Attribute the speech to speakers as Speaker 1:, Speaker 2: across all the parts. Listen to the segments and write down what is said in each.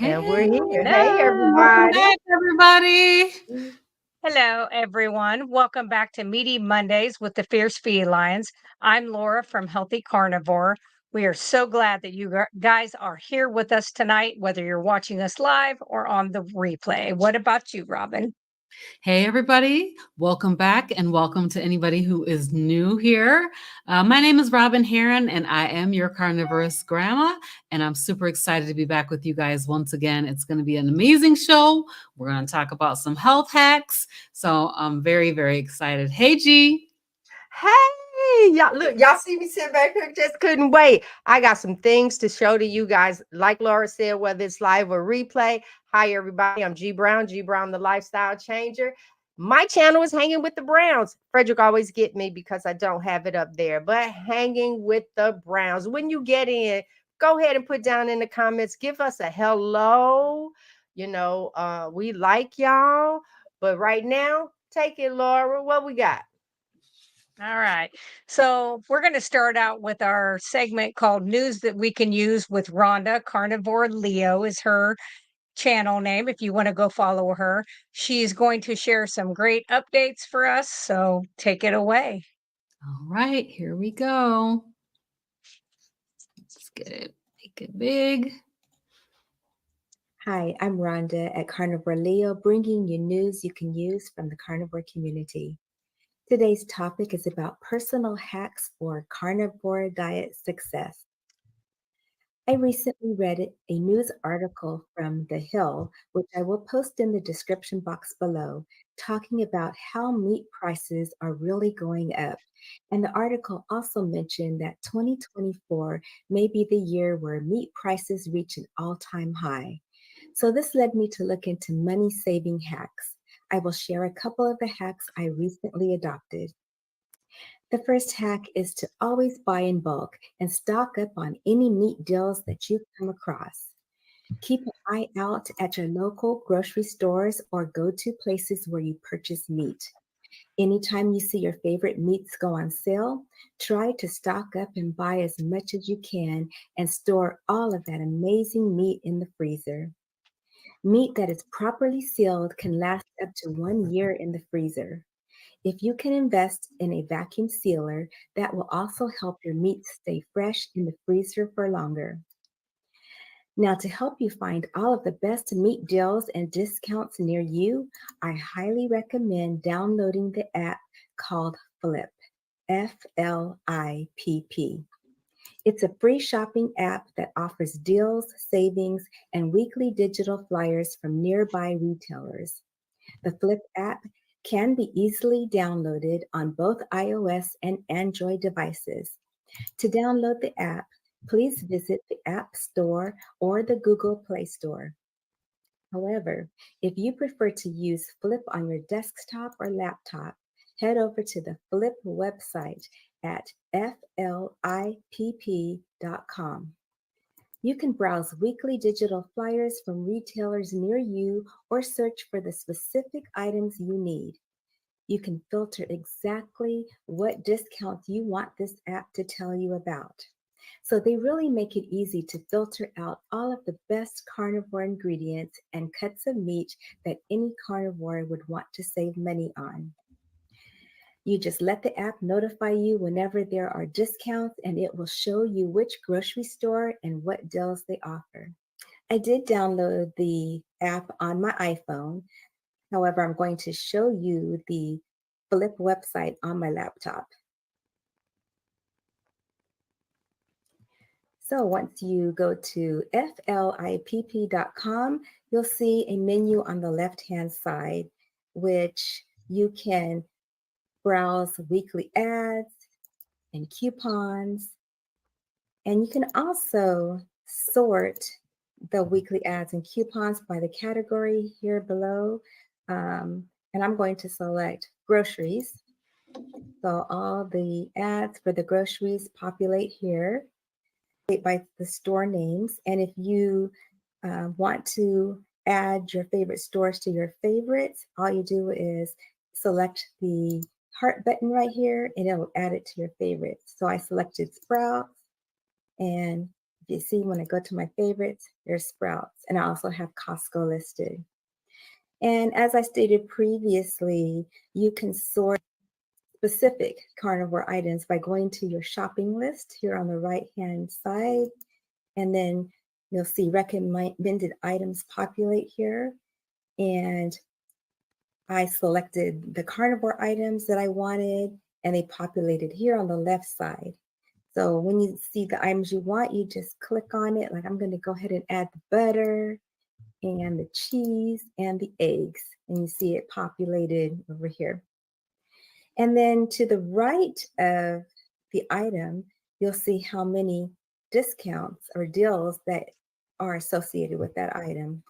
Speaker 1: And we're here. Hey,
Speaker 2: Hello.
Speaker 3: Welcome
Speaker 1: everybody.
Speaker 3: back, everybody.
Speaker 2: Hello, everyone. Welcome back to Meaty Mondays with the Fierce FeLions. I'm Laura from Healthy Carnivore. We are so glad that you guys are here with us tonight, whether you're watching us live or on the replay. What about you, Robyn?
Speaker 3: Hey, everybody. Welcome back and welcome to anybody who is new here. My name is Robyn Heron and I am your carnivorous grandma. And I'm super excited to be back with you guys once again. It's going to be an amazing show. We're going to talk about some health hacks. So I'm very, very excited. Hey, G.
Speaker 1: Hey, y'all. Look, y'all see me sitting back here. Just couldn't wait. I got some things to show to you guys. Like Laura said, whether it's live or replay. Hi, everybody. I'm G Brown, the lifestyle changer. My channel is Hanging with the Browns. Frederick always get me because I don't have it up there, but Hanging with the Browns. When you get in, go ahead and put down in the comments, give us a hello. We like y'all. But right now, take it, Laura. What we got?
Speaker 2: All right. So we're going to start out with our segment called News That We Can Use with Rhonda. Carnivore Leo is her channel name if you want to go follow her. She's going to share some great updates for us. So take it away.
Speaker 3: All right, here we go. Let's get it, make it big.
Speaker 4: Hi, I'm Rhonda at Carnivore Leo, bringing you news you can use from the carnivore community. Today's topic is about personal hacks for carnivore diet success. I recently read a news article from The Hill, which I will post in the description box below, talking about how meat prices are really going up. And the article also mentioned that 2024 may be the year where meat prices reach an all-time high. So this led me to look into money-saving hacks. I will share a couple of the hacks I recently adopted. The first hack is to always buy in bulk and stock up on any meat deals that you come across. Keep an eye out at your local grocery stores or go to places where you purchase meat. Anytime you see your favorite meats go on sale, try to stock up and buy as much as you can and store all of that amazing meat in the freezer. Meat that is properly sealed can last up to 1 year in the freezer. If you can invest in a vacuum sealer, that will also help your meat stay fresh in the freezer for longer. Now, to help you find all of the best meat deals and discounts near you, I highly recommend downloading the app called Flip, F-L-I-P-P. It's a free shopping app that offers deals, savings, and weekly digital flyers from nearby retailers. The Flip app can be easily downloaded on both iOS and Android devices. To download the app, please visit the App Store or the Google Play Store. However, if you prefer to use Flip on your desktop or laptop, head over to the Flip website at FLIPP.com. You can browse weekly digital flyers from retailers near you or search for the specific items you need. You can filter exactly what discounts you want this app to tell you about. So they really make it easy to filter out all of the best carnivore ingredients and cuts of meat that any carnivore would want to save money on. You just let the app notify you whenever there are discounts, and it will show you which grocery store and what deals they offer. I did download the app on my iPhone. However, I'm going to show you the Flip website on my laptop. So once you go to FLIPP.com, you'll see a menu on the left-hand side, which you can browse weekly ads and coupons. And you can also sort the weekly ads and coupons by the category here below. And I'm going to select groceries. So all the ads for the groceries populate here by the store names. And if you want to add your favorite stores to your favorites, all you do is select the heart button right here and it'll add it to your favorites. So I selected Sprouts, and if you see, when I go to my favorites, there's Sprouts, and I also have Costco listed. And as I stated previously, you can sort specific carnivore items by going to your shopping list here on the right-hand side, and then you'll see recommended items populate here. And I selected the carnivore items that I wanted, and they populated here on the left side. So when you see the items you want, you just click on it. Like I'm going to go ahead and add the butter and the cheese and the eggs. And you see it populated over here. And then to the right of the item, you'll see how many discounts or deals that are associated with that item.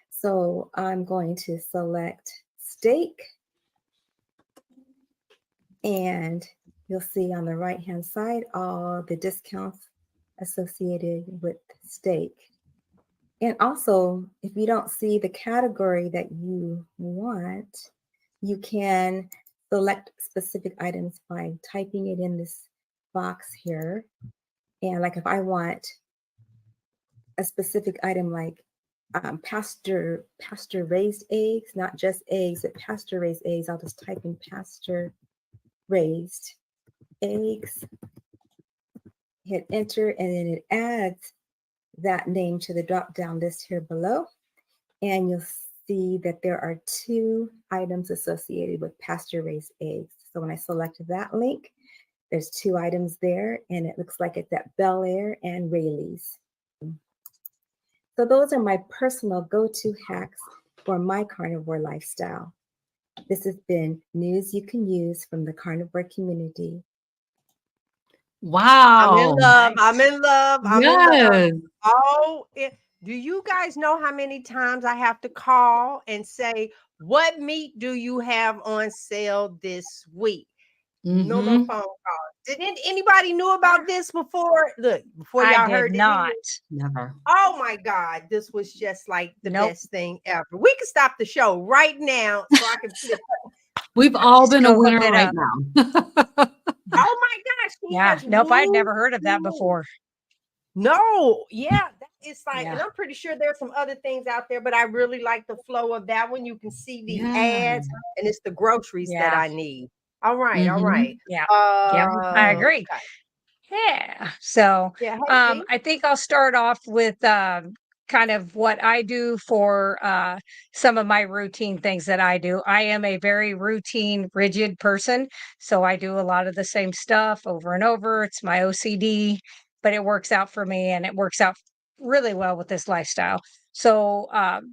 Speaker 4: So I'm going to select steak, and you'll see on the right-hand side all the discounts associated with steak. And also, if you don't see the category that you want, you can select specific items by typing it in this box here. And like if I want a specific item like pasture raised eggs, not just eggs, but pasture raised eggs, I'll just type in pasture raised eggs, hit enter, and then it adds that name to the drop down list here below. And you'll see that there are 2 items associated with pasture raised eggs. So when I select that link, there's 2 items there, and it looks like it's at Bel Air and Rayleigh's. So those are my personal go-to hacks for my carnivore lifestyle. This has been news you can use from the carnivore community.
Speaker 3: Wow.
Speaker 1: I'm in love.
Speaker 2: Nice.
Speaker 1: I'm in love. I'm in love.
Speaker 3: Yes.
Speaker 1: Oh, do you guys know how many times I have to call and say, what meat do you have on sale this week? No more
Speaker 3: Mhm.
Speaker 1: phone calls. Did anybody knew about this before? Look, before
Speaker 2: I
Speaker 1: y'all
Speaker 2: did
Speaker 1: heard it.
Speaker 2: not.
Speaker 3: Never.
Speaker 1: Oh my God, this was just like the
Speaker 2: Nope.
Speaker 1: best thing ever. We can stop the show right now so I can flip.
Speaker 3: We've all
Speaker 2: Just
Speaker 3: been a
Speaker 2: go look
Speaker 3: winner
Speaker 2: it
Speaker 3: right
Speaker 2: up.
Speaker 3: now.
Speaker 1: Oh my gosh, he
Speaker 2: Yeah.
Speaker 1: has
Speaker 2: Nope. I'd
Speaker 1: woo
Speaker 2: never heard of that
Speaker 1: woo.
Speaker 2: before.
Speaker 1: No, yeah, it's like, and
Speaker 2: Yeah.
Speaker 1: I'm pretty sure there's some other things out there, but I really like the flow of that one. You can see the
Speaker 3: Yeah.
Speaker 1: ads, and it's the groceries that
Speaker 2: Yeah.
Speaker 1: I need. All right, all
Speaker 3: Mhm.
Speaker 1: right.
Speaker 2: Yeah. Yep. I agree.
Speaker 1: Okay.
Speaker 2: Yeah. So
Speaker 1: Yeah, hey, G.
Speaker 2: I think I'll start off with kind of what I do for some of my routine things that I do. I am a very routine, rigid person. So I do a lot of the same stuff over and over. It's my OCD, but it works out for me and it works out really well with this lifestyle. So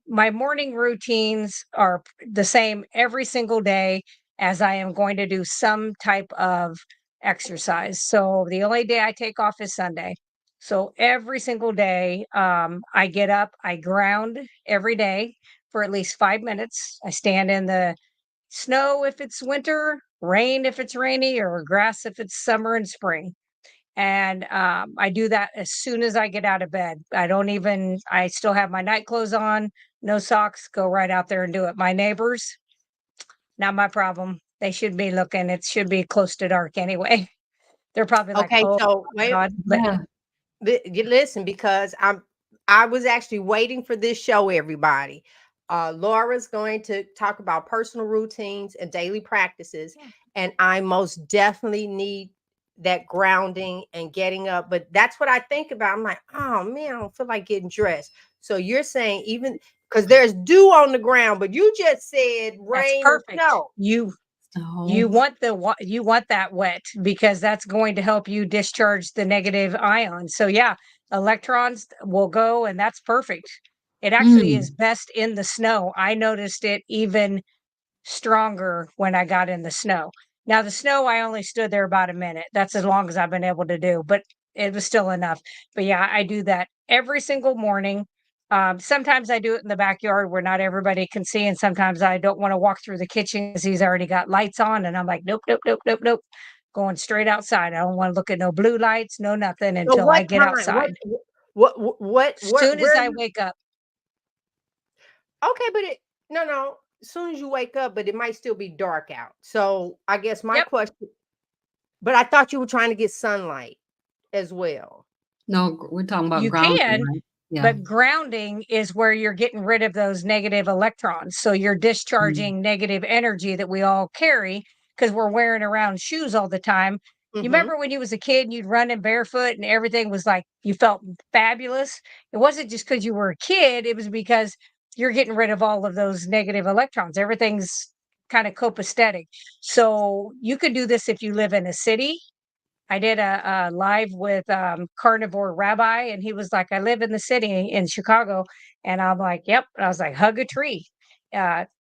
Speaker 2: my morning routines are the same every single day, as I am going to do some type of exercise. So the only day I take off is Sunday. So every single day, I get up, I ground every day for at least 5 minutes. I stand in the snow if it's winter, rain if it's rainy, or grass if it's summer and spring. And I do that as soon as I get out of bed. I still have my night clothes on, no socks, go right out there and do it. My neighbors, not my problem. They should be looking. It should be close to dark anyway. They're probably like,
Speaker 1: Okay,
Speaker 2: "Oh
Speaker 1: so
Speaker 2: my
Speaker 1: wait,
Speaker 2: god," but
Speaker 3: Yeah.
Speaker 1: you listen, because I was actually waiting for this show, everybody. Laura's going to talk about personal routines and daily practices,
Speaker 2: Yeah.
Speaker 1: and I most definitely need that grounding and getting up. But that's what I think about. I'm like, oh man, I don't feel like getting dressed. So you're saying even because there's dew on the ground, but you just said
Speaker 2: that's
Speaker 1: rain and
Speaker 2: perfect.
Speaker 1: snow.
Speaker 2: You
Speaker 3: So
Speaker 2: want you want that wet because that's going to help you discharge the negative ions. So yeah, electrons will go and that's perfect. It actually is
Speaker 3: mm,
Speaker 2: best in the snow. I noticed it even stronger when I got in the snow. Now, the snow, I only stood there about a minute. That's as long as I've been able to do, but it was still enough. But yeah, I do that every single morning. Sometimes I do it in the backyard where not everybody can see, and sometimes I don't want to walk through the kitchen because he's already got lights on, and I'm like, nope, nope, nope, nope, nope, going straight outside. I don't want to look at no blue lights, no nothing
Speaker 1: So
Speaker 2: until I
Speaker 1: what
Speaker 2: get
Speaker 1: time?
Speaker 2: outside. Soon
Speaker 1: Where
Speaker 2: as
Speaker 1: are
Speaker 2: I
Speaker 1: you?
Speaker 2: wake up.
Speaker 1: Okay, but no. As soon as you wake up, but it might still be dark out. So I guess my
Speaker 2: Yep.
Speaker 1: question, but I thought you were trying to get sunlight as well.
Speaker 3: No, we're talking about
Speaker 2: You
Speaker 3: grounding,
Speaker 2: can,
Speaker 3: right? Yeah.
Speaker 2: but grounding is where you're getting rid of those negative electrons. So you're discharging negative energy that we all carry because we're wearing around shoes all the time. You remember when you was a kid and you'd run in barefoot and everything was like you felt fabulous? It wasn't just because you were a kid, it was because you're getting rid of all of those negative electrons. Everything's kind of copacetic. So you could do this if you live in a city. I did a live with Carnivore Rabbi, and he was like, I live in the city in Chicago. And I'm like, yep. And I was like, hug a tree,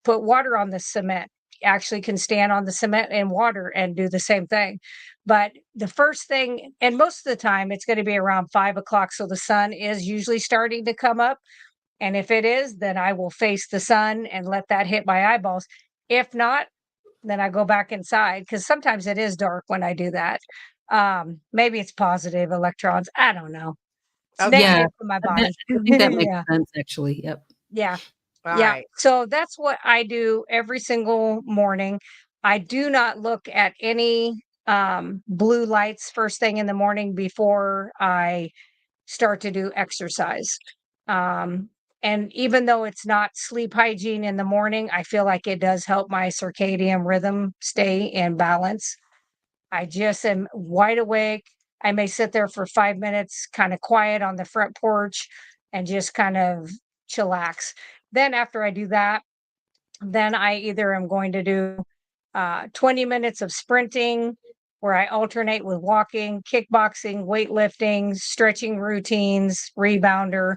Speaker 2: put water on the cement. You actually can stand on the cement and water and do the same thing. But the first thing, and most of the time, it's going to be around 5 o'clock. So the sun is usually starting to come up. And if it is, then I will face the sun and let that hit my eyeballs. If not, then I go back inside because sometimes it is dark when I do that. Maybe it's positive electrons. I don't know. It's
Speaker 1: Okay.
Speaker 3: Yeah.
Speaker 2: negative for my body.
Speaker 3: I think that makes
Speaker 2: Yeah.
Speaker 3: sense, actually. Yep.
Speaker 2: Yeah.
Speaker 1: All
Speaker 2: Yeah.
Speaker 1: right.
Speaker 2: So that's what I do every single morning. I do not look at any blue lights first thing in the morning before I start to do exercise. And even though it's not sleep hygiene in the morning, I feel like it does help my circadian rhythm stay in balance. I just am wide awake. I may sit there for 5 minutes, kind of quiet on the front porch and just kind of chillax. Then after I do that, then I either am going to do 20 minutes of sprinting where I alternate with walking, kickboxing, weightlifting, stretching routines, rebounder.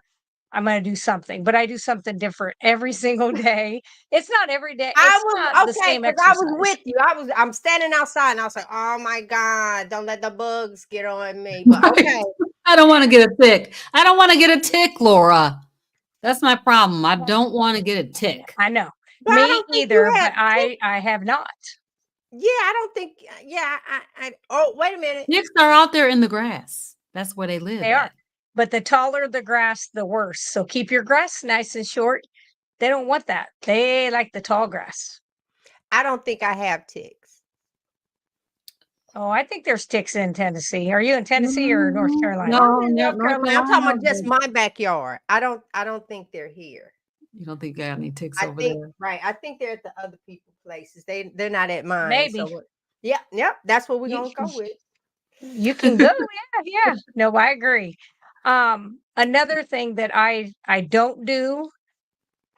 Speaker 2: I'm going to do something, but I do something different every single day. It's not every day. It's not the
Speaker 1: Okay,
Speaker 2: same
Speaker 1: because I was
Speaker 2: exercise.
Speaker 1: with you. I'm standing outside and I was like, oh my God, don't let the bugs get on me. But okay.
Speaker 3: I don't want to get a tick. I don't want to get a tick, Laura. That's my problem. I don't want to get a tick.
Speaker 2: I know.
Speaker 1: But I
Speaker 2: Me
Speaker 1: don't think
Speaker 2: either,
Speaker 1: you
Speaker 2: but
Speaker 1: have
Speaker 2: I have not.
Speaker 1: Yeah, I don't think oh, wait a minute.
Speaker 3: Ticks are out there in the grass. That's where they live
Speaker 2: They are.
Speaker 3: at.
Speaker 2: But the taller the grass, the worse. So keep your grass nice and short. They don't want that. They like the tall grass.
Speaker 1: I don't think I have ticks.
Speaker 2: Oh, I think there's ticks in Tennessee. Are you in Tennessee or North Carolina?
Speaker 3: No,
Speaker 1: I'm in North Carolina. I'm talking about just
Speaker 3: but
Speaker 1: my backyard. I don't think they're here.
Speaker 3: you don't think you got any ticks
Speaker 1: I
Speaker 3: over
Speaker 1: think
Speaker 3: there?
Speaker 1: right. I think they're at the other people's places. They're not at mine.
Speaker 2: Maybe.
Speaker 1: So yep. That's what we're
Speaker 2: You,
Speaker 1: gonna go with.
Speaker 2: you can go. Yeah. No, I agree. Another thing that I don't do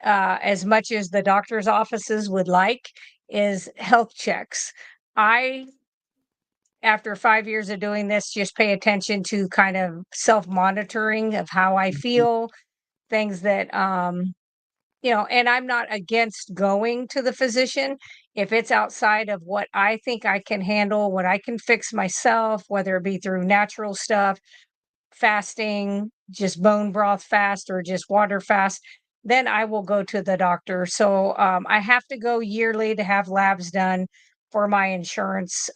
Speaker 2: as much as the doctor's offices would like is health checks. I, after 5 years of doing this, just pay attention to kind of self monitoring of how I feel, things that, and I'm not against going to the physician if it's outside of what I think I can handle, what I can fix myself, whether it be through natural stuff, fasting, just bone broth fast, or just water fast, then I will go to the doctor. So I have to go yearly to have labs done for my insurance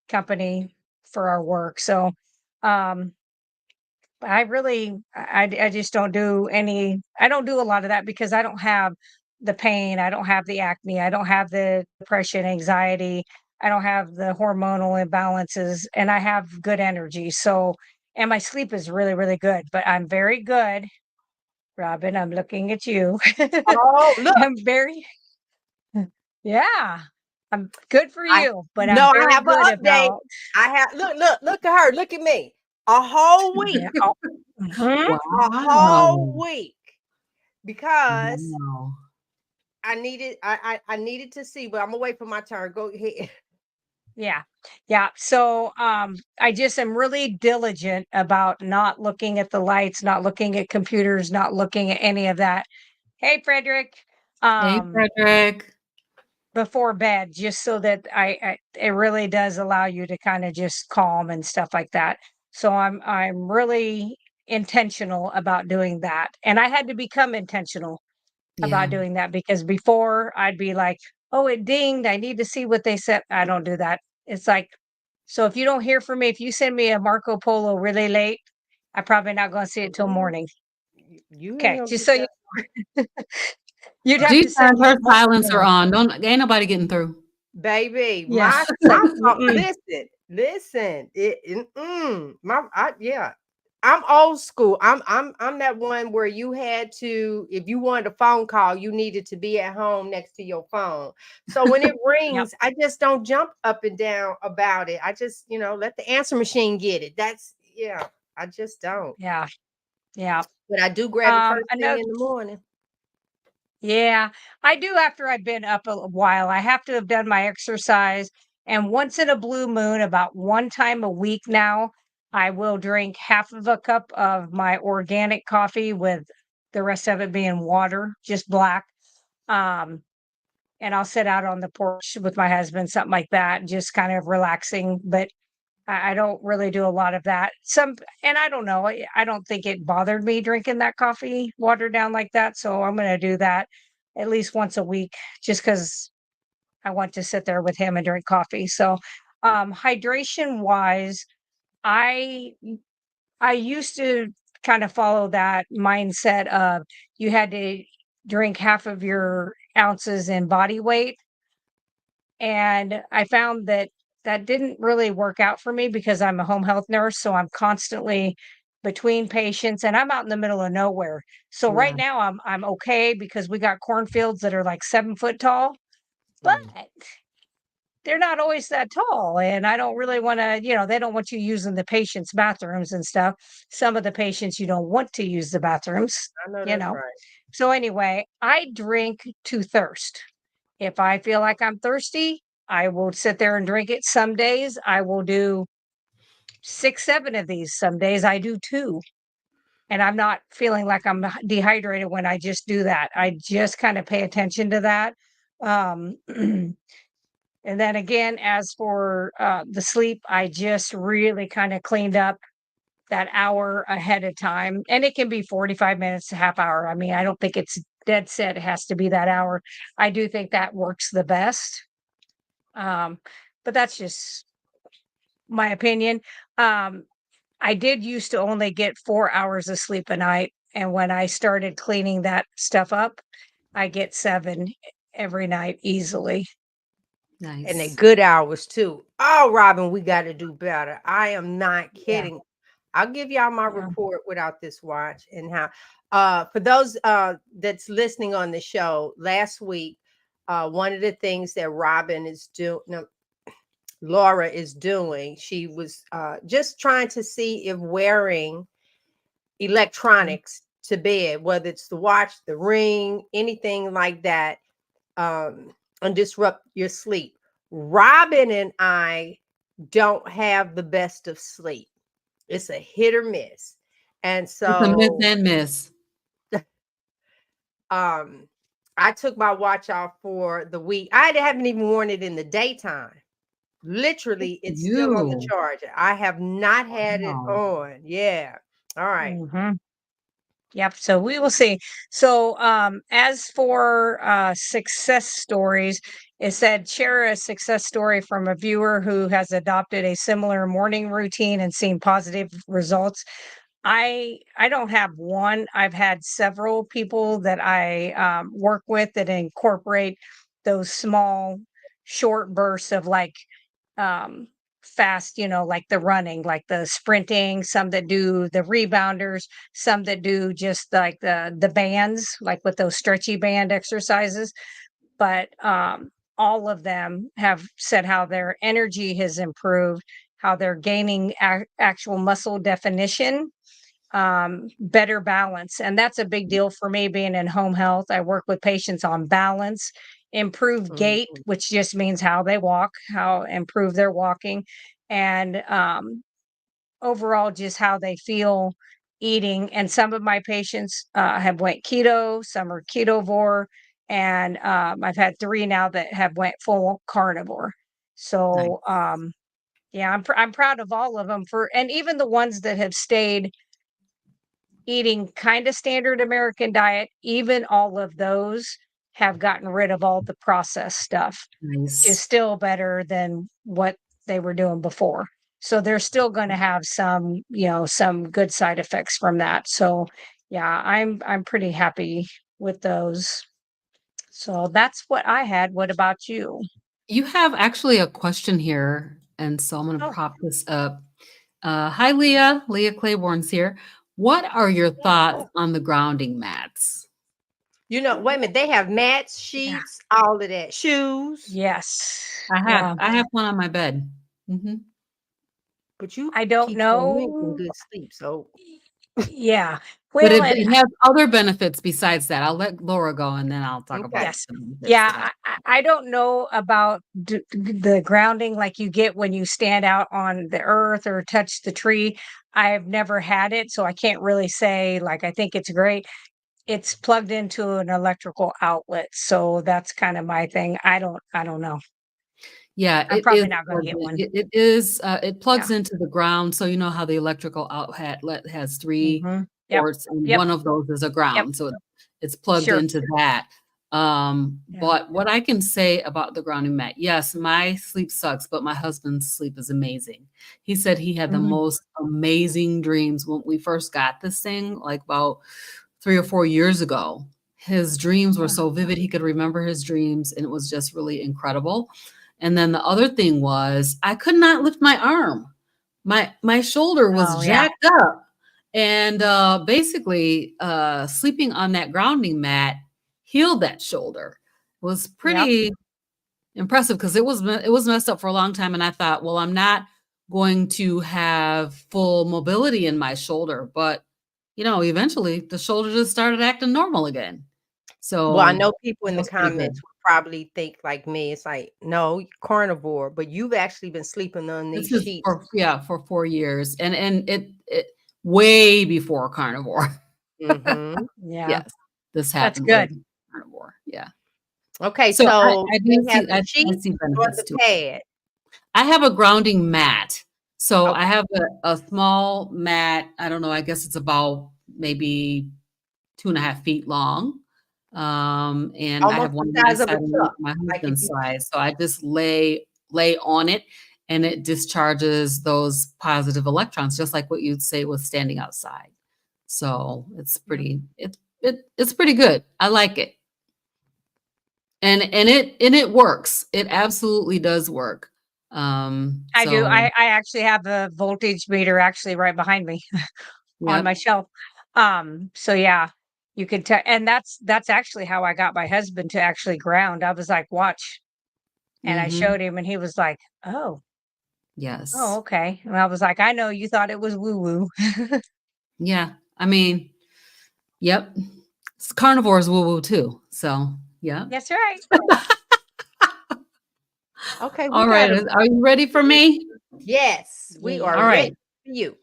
Speaker 2: company for our work. So um, I just don't do I don't do a lot of that because I don't have the pain. I don't have the acne. I don't have the depression, anxiety. I don't have the hormonal imbalances and I have good energy. So, and my sleep is really, really good, but I'm very good. Robyn, I'm looking at you.
Speaker 1: Oh, look.
Speaker 2: I'm very, yeah, I'm good for
Speaker 1: I
Speaker 2: you, but I'm
Speaker 1: no, I
Speaker 2: very
Speaker 1: have an
Speaker 2: good
Speaker 1: update.
Speaker 2: about,
Speaker 1: I have look at her. Look at me. A whole week.
Speaker 2: yeah. Mhm.
Speaker 1: A whole week. Because
Speaker 3: Wow.
Speaker 1: I needed to see, but I'm gonna wait for my turn. Go ahead.
Speaker 2: Yeah. Yeah. So I just am really diligent about not looking at the lights, not looking at computers, not looking at any of that. Hey, Frederick.
Speaker 3: Hey,
Speaker 2: Um,
Speaker 3: Frederick.
Speaker 2: before bed, just so that it really does allow you to kind of just calm and stuff like that. So I'm really intentional about doing that. And I had to become intentional
Speaker 3: Yeah.
Speaker 2: about doing that because before I'd be like, oh, it dinged. I need to see what they said. I don't do that. It's like, so if you don't hear from me, if you send me a Marco Polo really late, I'm probably not going to see it till morning.
Speaker 1: You ain't
Speaker 2: Okay.
Speaker 1: gonna
Speaker 2: Just
Speaker 1: get
Speaker 2: so you,
Speaker 1: that,
Speaker 2: you'd have
Speaker 3: She
Speaker 2: to send
Speaker 3: turned
Speaker 2: me
Speaker 3: her
Speaker 2: a Marco
Speaker 3: silencer
Speaker 2: Polo.
Speaker 3: on. Ain't nobody getting through.
Speaker 1: baby.
Speaker 2: Yeah.
Speaker 1: My
Speaker 2: It's like, mm-mm.
Speaker 1: listen. Yeah. I'm old school. I'm that one where you had to, if you wanted a phone call, you needed to be at home next to your phone. So when it
Speaker 2: Yep.
Speaker 1: rings, I just don't jump up and down about it. I just, let the answer machine get it. I just don't.
Speaker 2: Yeah. Yeah.
Speaker 1: But I do grab it first thing
Speaker 2: Another,
Speaker 1: in the morning.
Speaker 2: yeah, I do after I've been up a while. I have to have done my exercise. And once in a blue moon, about one time a week now, I will drink half of a cup of my organic coffee with the rest of it being water, just black. Um, and I'll sit out on the porch with my husband, something like that, just kind of relaxing. But I don't really do a lot of that. And I don't know, I don't think it bothered me drinking that coffee watered down like that. So I'm going to do that at least once a week, just because I want to sit there with him and drink coffee. So, hydration wise, I I used to kind of follow that mindset of you had to drink half of your ounces in body weight, and I found that that didn't really work out for me because I'm a home health nurse. So I'm constantly between patients and I'm out in the middle of nowhere. So right
Speaker 1: Yeah.
Speaker 2: now I'm okay because we got cornfields that are like 7 foot tall, but
Speaker 1: Mm.
Speaker 2: they're not always that tall. And I don't really want to, they don't want you using the patients' bathrooms and stuff. Some of the patients you don't want to use the bathrooms,
Speaker 1: I know
Speaker 2: you
Speaker 1: that's
Speaker 2: know.
Speaker 1: right.
Speaker 2: So anyway, I drink to thirst. If I feel like I'm thirsty, I will sit there and drink it. Some days I will do 6, 7 of these. Some days I do 2. And I'm not feeling like I'm dehydrated when I just do that. I just kind of pay attention to that. And then again, as for the sleep, I just really kind of cleaned up that hour ahead of time. And it can be 45 minutes to half hour. I mean, I don't think it's dead set it has to be that hour. I do think that works the best. Um, but that's just my opinion. Um, I did used to only get 4 hours of sleep a night, and when I started cleaning that stuff up, I get 7 every night easily.
Speaker 1: And they're
Speaker 3: Nice.
Speaker 1: good hours too. Oh, Robyn, we got to do better. I am not
Speaker 2: Yeah.
Speaker 1: kidding. I'll give y'all my
Speaker 2: Yeah.
Speaker 1: report without this watch and how. For those that's listening on the show, last week, one of the things that Robyn is doing, no, Laura is doing, she was just trying to see if wearing electronics to bed, whether it's the watch, the ring, anything like that, and disrupt your sleep. Robyn and I don't have the best of sleep. It's a hit or miss. And
Speaker 3: It's a miss
Speaker 1: so
Speaker 3: and miss.
Speaker 1: I took my watch off for the week. I haven't even worn it in the daytime. Literally, it's still on the
Speaker 3: You.
Speaker 1: charger. I have not had it
Speaker 3: Wow.
Speaker 1: on. Yeah. All right.
Speaker 2: Mhm. Yep. So we will see. So as for success stories, it said share a success story from a viewer who has adopted a similar morning routine and seen positive results. I don't have one. I've had several people that I work with that incorporate those small, short bursts of like um, fast, like the running, like the sprinting. Some that do the rebounders, some that do just like the bands, like with those stretchy band exercises. But all of them have said how their energy has improved, how they're gaining actual muscle definition, better balance. And that's a big deal for me being in home health. I work with patients on balance, improved gait,
Speaker 1: Mhm.
Speaker 2: which just means how they walk, how improve their walking, and overall just how they feel eating. And some of my patients have went keto, some are ketovore, and I've had 3 now that have went full carnivore.
Speaker 3: Nice.
Speaker 2: So yeah, I'm proud of all of them and even the ones that have stayed eating kind of standard American diet, even all of those have gotten rid of all the processed stuff, which is
Speaker 3: Nice.
Speaker 2: still better than what they were doing before. So they're still going to have some, some good side effects from that. So yeah, I'm pretty happy with those. So that's what I had. What about you?
Speaker 3: You have actually a question here, and so I'm going to
Speaker 2: Oh,
Speaker 3: prop this up. Hi, Leah. Leah Claiborne's here. What are your thoughts on the grounding mats?
Speaker 1: You know, wait a minute. They have mats, sheets, all of that, shoes.
Speaker 2: Yes.
Speaker 3: I have one on my bed. Mm-hmm.
Speaker 1: But you
Speaker 2: I don't
Speaker 1: keep saying you ain't
Speaker 2: know.
Speaker 1: in good sleep. So
Speaker 2: Yeah.
Speaker 3: But
Speaker 2: Well,
Speaker 3: it
Speaker 2: and
Speaker 3: has other benefits besides that. I'll let Laura go and then I'll talk about
Speaker 1: okay.
Speaker 2: yes.
Speaker 3: the benefits to
Speaker 2: Yeah,
Speaker 3: that.
Speaker 2: I don't know about the grounding like you get when you stand out on the earth or touch the tree. I've never had it, so I can't really say like I think it's great. It's plugged into an electrical outlet, so that's kind of my thing. I don't know.
Speaker 3: Yeah,
Speaker 2: I'm
Speaker 3: it is
Speaker 2: probably not going to get one.
Speaker 3: It is it plugs
Speaker 2: Yeah.
Speaker 3: into the ground. So you know how the electrical outlet has 3
Speaker 2: Yep.
Speaker 3: ports and
Speaker 2: Yep.
Speaker 3: one of those is a
Speaker 2: Yep.
Speaker 3: ground. So it's plugged
Speaker 2: Sure.
Speaker 3: into that.
Speaker 2: Yeah.
Speaker 3: But what I can say about the grounding mat, yes, my sleep sucks, but my husband's sleep is amazing. He said he had the most amazing dreams when we first got this thing, like about 3 or 4 years ago. His dreams were so vivid, he could remember his dreams, and it was just really incredible. And then the other thing was I could not lift my arm. My shoulder was
Speaker 2: Oh, yeah.
Speaker 3: jacked up. And basically sleeping on that grounding mat healed that shoulder. It was
Speaker 2: Yep.
Speaker 3: pretty impressive because it was messed up for a long time. And I thought, well, I'm not going to have full mobility in my shoulder. But you know, eventually the shoulder just started acting normal again. So
Speaker 1: well, I know people in
Speaker 3: that
Speaker 1: the
Speaker 3: was pretty good.
Speaker 1: comments will probably think like me. It's like, no, carnivore, but you've actually been sleeping on these
Speaker 3: This is
Speaker 1: sheets.
Speaker 3: for 4 years, and it way before carnivore.
Speaker 1: Mhm.
Speaker 2: Yeah.
Speaker 3: Yes, this
Speaker 2: That's
Speaker 3: happened way
Speaker 2: good.
Speaker 3: before carnivore. Yeah.
Speaker 1: Okay,
Speaker 3: So
Speaker 1: so
Speaker 3: I
Speaker 1: they
Speaker 3: do
Speaker 1: have
Speaker 3: see
Speaker 1: the sheets
Speaker 3: see
Speaker 1: or
Speaker 3: benefits
Speaker 1: the
Speaker 3: to it.
Speaker 1: pad.
Speaker 3: I have a grounding mat. So I
Speaker 1: Okay.
Speaker 3: have a small mat. I don't know. I guess it's about maybe 2.5 feet long. And I
Speaker 1: Almost
Speaker 3: have one
Speaker 1: the
Speaker 3: on my
Speaker 1: size of a
Speaker 3: side and one
Speaker 1: truck.
Speaker 3: on my
Speaker 1: Like if
Speaker 3: husband's
Speaker 1: you
Speaker 3: side. So I just lay on it and it discharges those positive electrons, just like what you'd say with standing outside. So it's pretty, it's pretty good. I like it. And it works. It absolutely does work.
Speaker 2: I do.
Speaker 3: So
Speaker 2: I actually have the voltage meter actually right behind me on
Speaker 3: yep.
Speaker 2: my shelf. So yeah, you can tell, and that's actually how I got my husband to actually ground. I was like, watch, and I
Speaker 3: Mhm.
Speaker 2: showed him, and he was like, oh,
Speaker 3: Yes.
Speaker 2: okay. And I was like, I know you thought it was woo woo.
Speaker 3: Yeah. I mean, yep. Carnivore is woo-woo too. So yeah.
Speaker 2: That's right.
Speaker 1: okay, we
Speaker 3: All right.
Speaker 1: got
Speaker 3: Are you ready for me?
Speaker 1: yes, we
Speaker 2: Yeah.
Speaker 1: are
Speaker 3: All
Speaker 1: ready
Speaker 3: right.
Speaker 1: for you.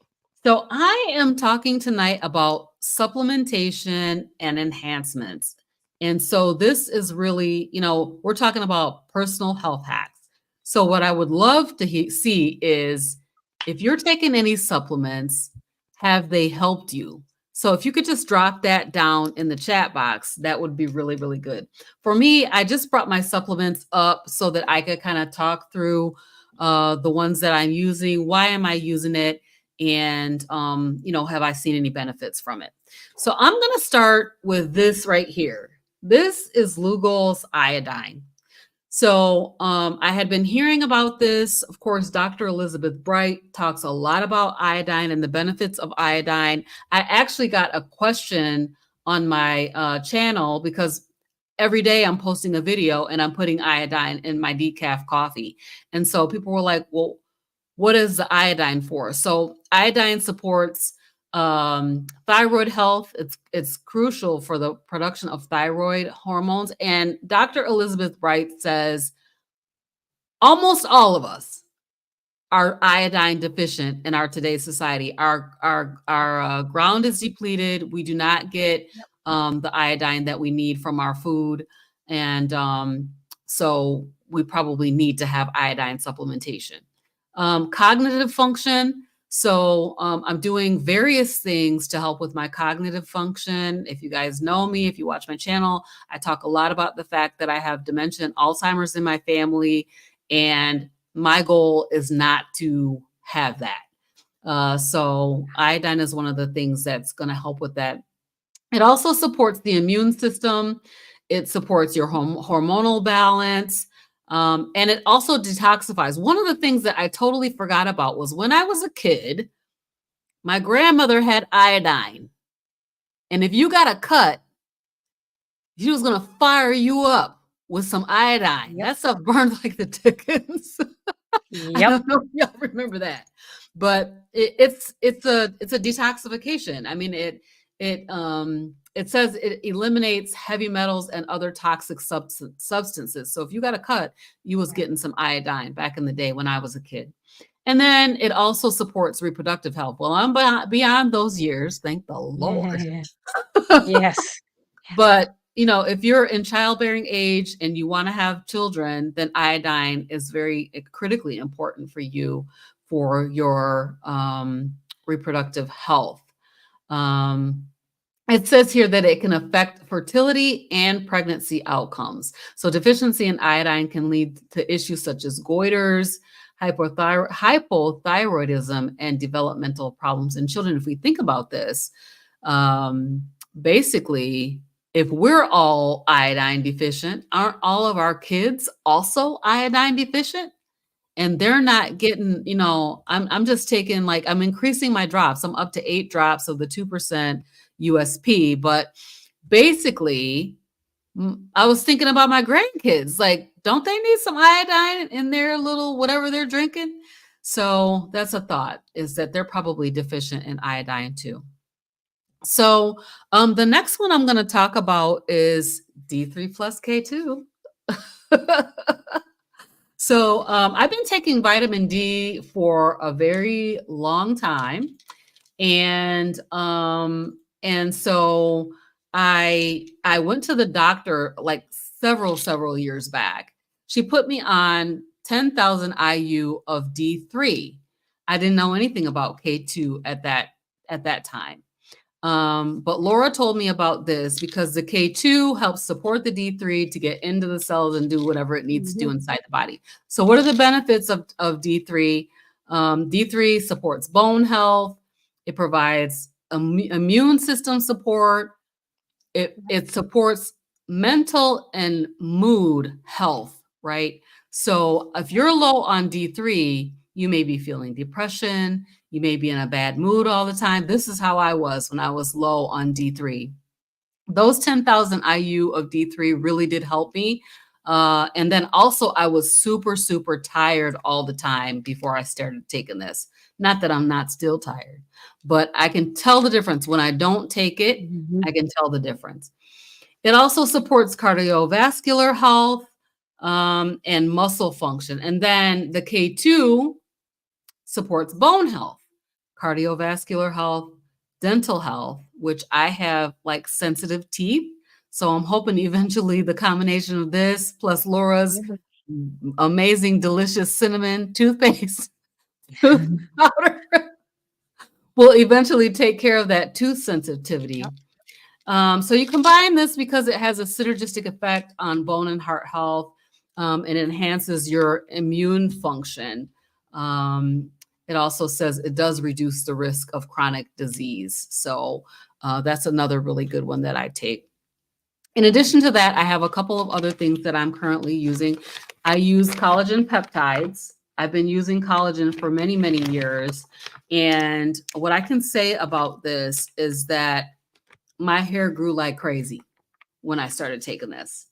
Speaker 3: So I am talking tonight about supplementation and enhancements. And so this is really, you know, we're talking about personal health hacks. So what I would love to see is if you're taking any supplements, have they helped you? So if you could just drop that down in the chat box, that would be really, really good. For me, I just brought my supplements up so that I could kind of talk through the ones that I'm using. Why am I using it? And you know, have I seen any benefits from it? So I'm going to start with this right here. This is Lugol's iodine. So I had been hearing about this. Of course, Dr. Elizabeth Bright talks a lot about iodine and the benefits of iodine. I actually got a question on my channel because every day I'm posting a video and I'm putting iodine in my decaf coffee. And so people were like, well, what is the iodine for? So iodine supports thyroid health. It's crucial for the production of thyroid hormones. And Dr. Elizabeth Bright says almost all of us are iodine deficient in our today's society. Our ground is depleted. We do not get the iodine that we need from our food, and so we probably need to have iodine supplementation. Cognitive function. So I'm doing various things to help with my cognitive function. If you guys know me, if you watch my channel, I talk a lot about the fact that I have dementia and Alzheimer's in my family, and my goal is not to have that. So iodine is one of the things that's going to help with that. It also supports the immune system. It supports your hormonal balance. And it also detoxifies. One of the things that I totally forgot about was when I was a kid, my grandmother had iodine. And if you got a cut, she was going to fire you up with some iodine.
Speaker 2: Yep.
Speaker 3: That stuff burned like the dickens. I
Speaker 2: Yep.
Speaker 3: don't know if y'all remember that, but it's a detoxification. I mean, it says it eliminates heavy metals and other toxic substances. So if you got a cut, you was getting some iodine back in the day when I was a kid. And then it also supports reproductive health. Well, I'm beyond those years, thank the Lord.
Speaker 2: Yes.
Speaker 3: But if you're in childbearing age and you want to have children, then iodine is very critically important for you for your reproductive health. It says here that it can affect fertility and pregnancy outcomes. So deficiency in iodine can lead to issues such as goiters, hypothyroidism, and developmental problems in children. If we think about this, basically, if we're all iodine deficient, aren't all of our kids also iodine deficient? And they're not getting, I'm just taking I'm increasing my drops. I'm up to 8 drops of the 2% USP. But basically, I was thinking about my grandkids. Don't they need some iodine in their little whatever they're drinking? So that's a thought, is that they're probably deficient in iodine too. So the next one I'm going to talk about is D3 plus K2. So I've been taking vitamin D for a very long time. And so I went to the doctor several years back. She put me on 10,000 IU of D3. I didn't know anything about K2 at that time. But Laura told me about this because the K2 helps support the D3 to get into the cells and do whatever it needs to do inside the body. So what are the benefits of D3? D3 supports bone health. It provides immune system support. It supports mental and mood health, right? So if you're low on D3, you may be feeling depression. You may be in a bad mood all the time. This is how I was when I was low on D3. Those 10,000 IU of D3 really did help me. And then also I was super, super tired all the time before I started taking this. Not that I'm not still tired, but I can tell the difference. When I don't take it, I can tell the difference. It also supports cardiovascular health and muscle function. And then the K2 supports bone health, cardiovascular health, dental health, which I have sensitive teeth. So I'm hoping eventually the combination of this plus Laura's amazing, delicious cinnamon toothpaste powder will eventually take care of that tooth sensitivity. So you combine this because it has a synergistic effect on bone and heart health. It enhances your immune function. It also says it does reduce the risk of chronic disease. So that's another really good one that I take. In addition to that, I have a couple of other things that I'm currently using. I use collagen peptides. I've been using collagen for many, many years. And what I can say about this is that my hair grew like crazy when I started taking this.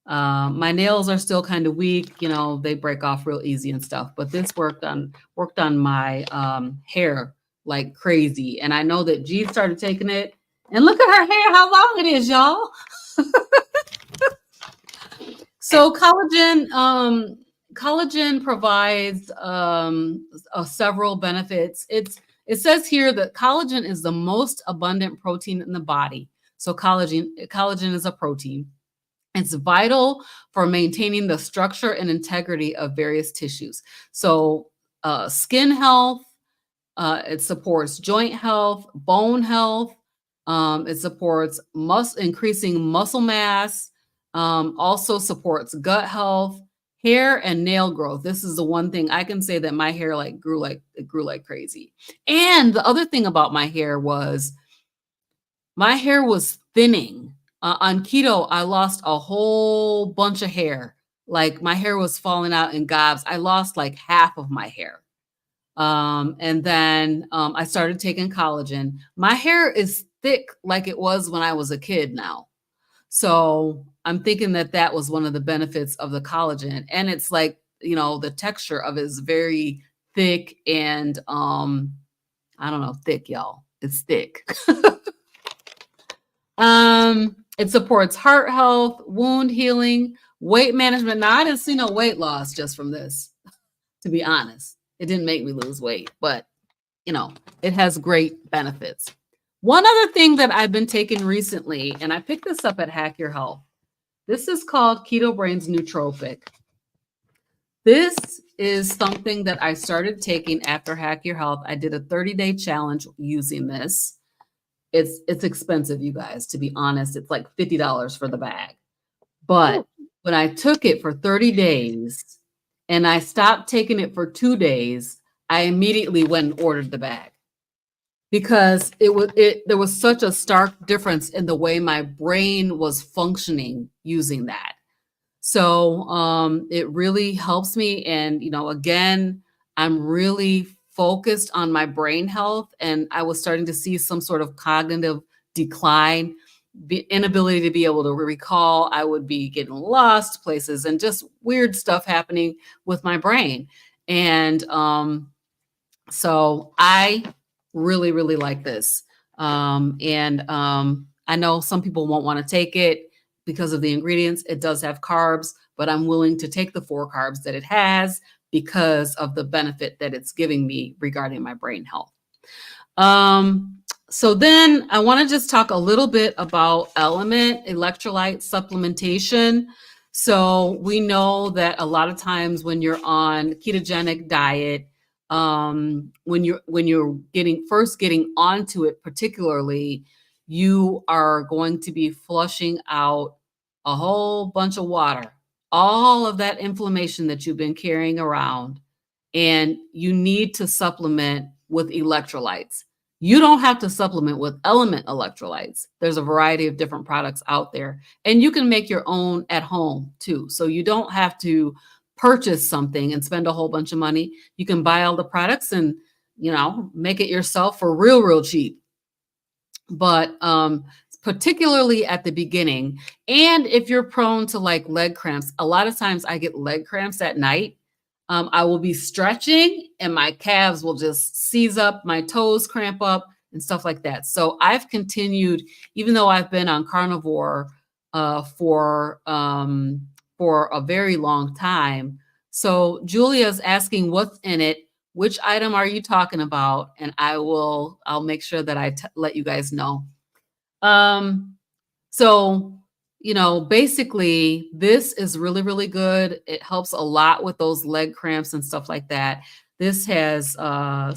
Speaker 3: My nails are still kind of weak, they break off real easy and stuff, but this worked on my hair like crazy. And I know that G started taking it, and look at her hair, how long it is, y'all. So collagen provides several benefits. It says here that collagen is the most abundant protein in the body. So collagen is a protein. It's vital for maintaining the structure and integrity of various tissues. So skin health, it supports joint health, bone health. It supports increasing muscle mass, also supports gut health, hair and nail growth. This is the one thing I can say that my hair grew like crazy. And the other thing about my hair was thinning. On keto, I lost a whole bunch of hair, like my hair was falling out in gobs. I lost like half of my hair. And then I started taking collagen. My hair is thick like it was when I was a kid now. So I'm thinking that that was one of the benefits of the collagen. And it's like, you know, the texture of it is very thick and I don't know, thick, y'all. It's thick. It supports heart health, wound healing, weight management. Now, I didn't see no weight loss just from this, to be honest. It didn't make me lose weight, but you know, it has great benefits. One other thing that I've been taking recently, and I picked this up at Hack Your Health. This is called Keto Brains Nootropic. This is something that I started taking after Hack Your Health. I did a 30-day challenge using this. It's expensive, you guys, to be honest. It's like $50 for the bag. But when I took it for 30 days and I stopped taking it for 2 days, I immediately went and ordered the bag because there was such a stark difference in the way my brain was functioning using that. So it really helps me. And, you know, again, I'm really focused on my brain health, and I was starting to see some sort of cognitive decline, inability to be able to recall. I would be getting lost places and just weird stuff happening with my brain. And so I really, really like this. I know some people won't want to take it because of the ingredients. It does have carbs, but I'm willing to take the 4 carbs that it has because of the benefit that it's giving me regarding my brain health. So then I want to just talk a little bit about electrolyte supplementation. So we know that a lot of times when you're on ketogenic diet, when you're getting onto it, particularly, you are going to be flushing out a whole bunch of water, all of that inflammation that you've been carrying around, and you need to supplement with electrolytes. You don't have to supplement with element electrolytes. There's a variety of different products out there, and you can make your own at home too. So you don't have to purchase something and spend a whole bunch of money. You can buy all the products and, you know, make it yourself for real, real cheap. But particularly at the beginning, and if you're prone to like leg cramps, a lot of times I get leg cramps at night. I will be stretching and my calves will just seize up, my toes cramp up and stuff like that. So I've continued, even though I've been on carnivore for a very long time. So Julia's asking what's in it. Which item are you talking about? And I'll make sure that I let you guys know. So, you know, basically this is really, really good. It helps a lot with those leg cramps and stuff like that. This has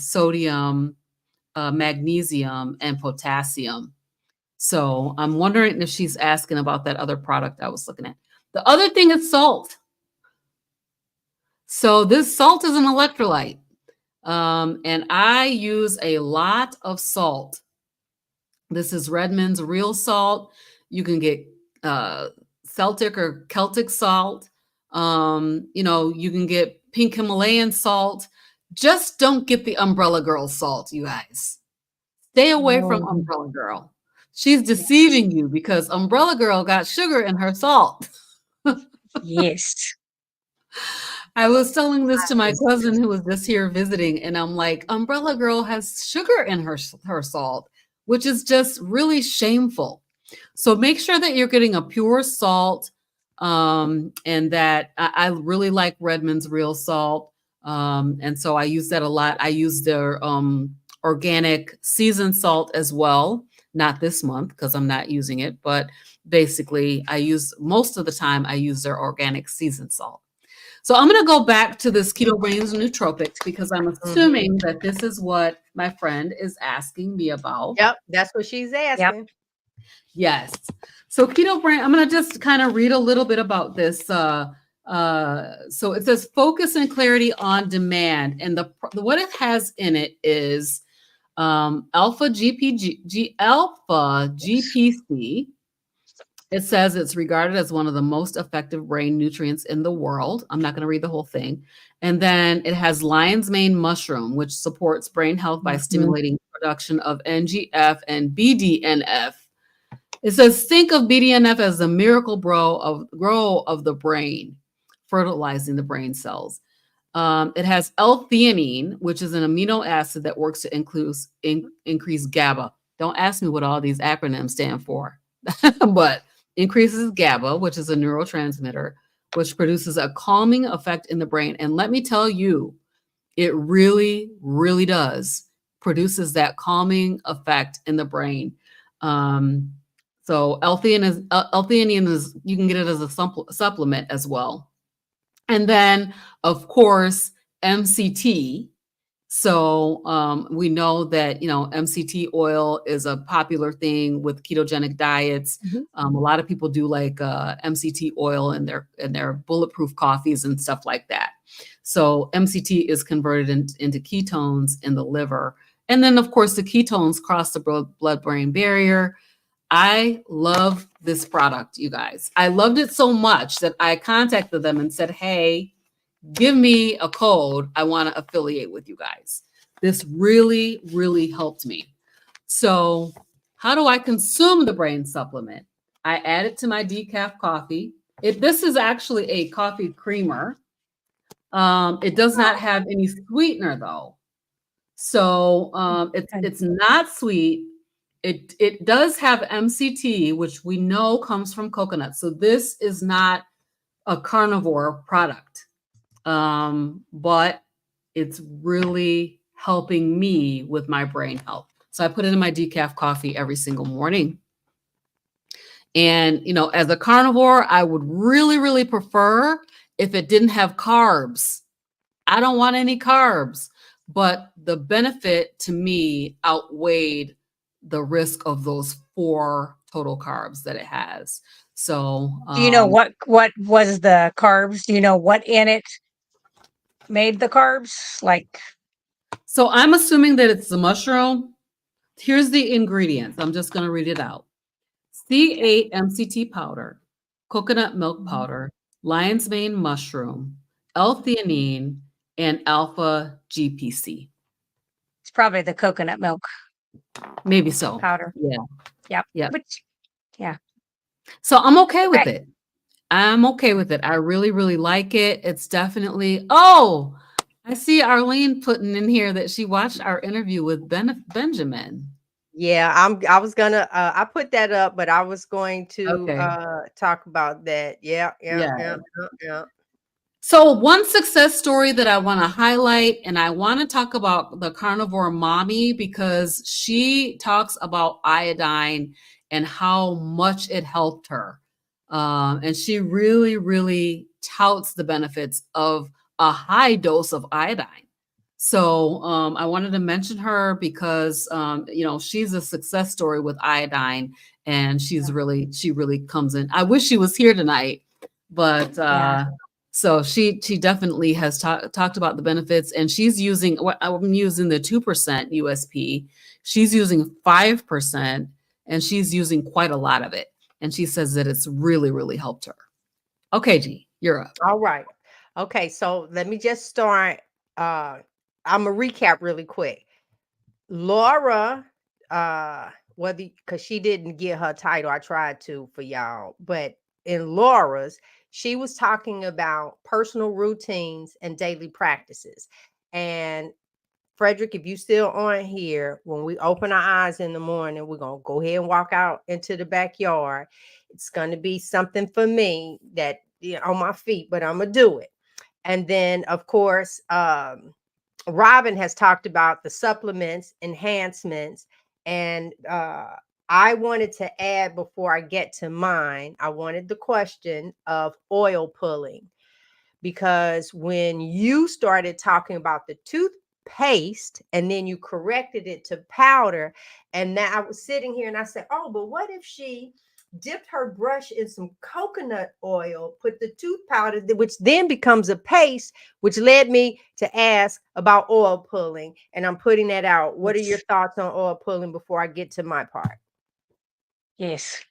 Speaker 3: sodium, magnesium, and potassium. So I'm wondering if she's asking about that other product I was looking at. The other thing is salt. So this salt is an electrolyte. And I use a lot of salt. This is Redmond's real salt. You can get Celtic or Celtic salt. You know, you can get pink Himalayan salt. Just don't get the Umbrella Girl salt, you guys. Stay away from Umbrella Girl. She's deceiving you because Umbrella Girl got sugar in her salt.
Speaker 2: Yes.
Speaker 3: I was telling this to my cousin who was just here visiting, and I'm like, Umbrella Girl has sugar in her salt, which is just really shameful. So make sure that you're getting a pure salt, and that I really like Redmond's real salt. And so I use that a lot. I use their organic seasoned salt as well. Not this month because I'm not using it, but basically most of the time I use their organic seasoned salt. So I'm going to go back to this Keto Brains Nootropics because I'm assuming that this is what my friend is asking me about.
Speaker 1: Yep, that's what she's asking.
Speaker 2: Yep.
Speaker 3: Yes. So Keto Brain, I'm going to just kind of read a little bit about this. So it says focus and clarity on demand. And what it has in it is alpha GPC, It says it's regarded as one of the most effective brain nutrients in the world. I'm not going to read the whole thing. And then it has lion's mane mushroom, which supports brain health by stimulating production of NGF and BDNF. It says, think of BDNF as the miracle grow of the brain, fertilizing the brain cells. It has L-theanine, which is an amino acid that works to increase GABA. Don't ask me what all these acronyms stand for, but increases GABA, which is a neurotransmitter, which produces a calming effect in the brain. And let me tell you, it really, really does produces that calming effect in the brain. So L-theanine is, you can get it as a supplement as well. And then, of course, MCT. So we know that, MCT oil is a popular thing with ketogenic diets. A lot of people do like MCT oil in their bulletproof coffees and stuff like that. So MCT is converted into ketones in the liver. And then, of course, the ketones cross the blood-brain barrier. I love this product, you guys. I loved it so much that I contacted them and said, hey, give me a code. I want to affiliate with you guys. This really, really helped me. So how do I consume the brain supplement? I add it to my decaf coffee. This is actually a coffee creamer. It does not have any sweetener though. So it's not sweet. It does have MCT, which we know comes from coconut. So this is not a carnivore product. But it's really helping me with my brain health. So I put it in my decaf coffee every single morning. And, as a carnivore, I would really, really prefer if it didn't have carbs. I don't want any carbs, but the benefit to me outweighed the risk of those 4 total carbs that it has. So,
Speaker 2: do you know what was the carbs? Do you know what in it made the carbs?
Speaker 3: So I'm assuming that it's the mushroom. Here's the ingredients. I'm just going to read it out. C8 MCT powder, coconut milk powder, lion's mane mushroom, L-theanine, and alpha GPC.
Speaker 2: It's probably the coconut milk
Speaker 3: Maybe so.
Speaker 2: powder.
Speaker 3: Yeah.
Speaker 2: Yeah.
Speaker 3: So I'm okay with it. I'm okay with it. I really, really like it. It's definitely, I see Arlene putting in here that she watched our interview with Benjamin.
Speaker 1: Yeah, I was gonna I put that up, but I was going to talk about that. Yeah.
Speaker 3: So one success story that I want to highlight, and I want to talk about the carnivore mommy because she talks about iodine and how much it helped her. And she really, really touts the benefits of a high dose of iodine. So I wanted to mention her because, she's a success story with iodine, and she really comes in. I wish she was here tonight, but so she definitely has talked about the benefits, and she's using I'm using the 2% USP. She's using 5%, and she's using quite a lot of it. And she says that it's really, really helped her. Okay, G, you're up.
Speaker 1: All right. Okay, so let me just start. I'm gonna recap really quick. Laura, because she didn't get her title, I tried to for y'all, but in Laura's, she was talking about personal routines and daily practices. And Frederick, if you still on here, when we open our eyes in the morning, we're gonna go ahead and walk out into the backyard. It's gonna be something for me that on my feet, but I'm gonna do it. And then, of course, Robyn has talked about the supplements, enhancements, and I wanted to add before I get to mine, I wanted the question of oil pulling, because when you started talking about the toothpaste and then you corrected it to powder, and now I was sitting here and I said, oh, but what if she dipped her brush in some coconut oil, put the tooth powder, which then becomes a paste, which led me to ask about oil pulling. And I'm putting that out. What are your thoughts on oil pulling before I get to my part?
Speaker 2: Yes.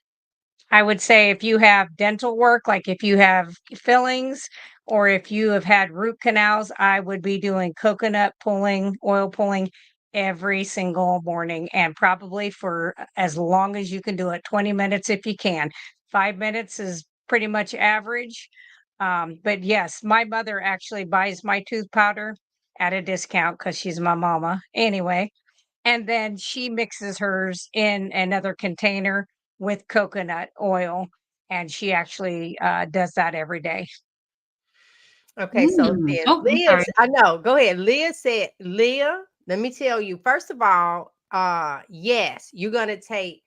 Speaker 2: I would say if you have dental work, like if you have fillings or if you have had root canals, I would be doing coconut pulling, oil pulling every single morning and probably for as long as you can do it, 20 minutes if you can. 5 minutes is pretty much average. But yes, my mother actually buys my tooth powder at a discount because she's my mama anyway. And then she mixes hers in another container with coconut oil, and she actually, does that every day.
Speaker 1: Okay, so
Speaker 3: Mm.
Speaker 1: then
Speaker 3: Oh, I'm sorry.
Speaker 1: I know, go ahead. Leah said, Leah, let me tell you, first of all, yes, you're gonna take,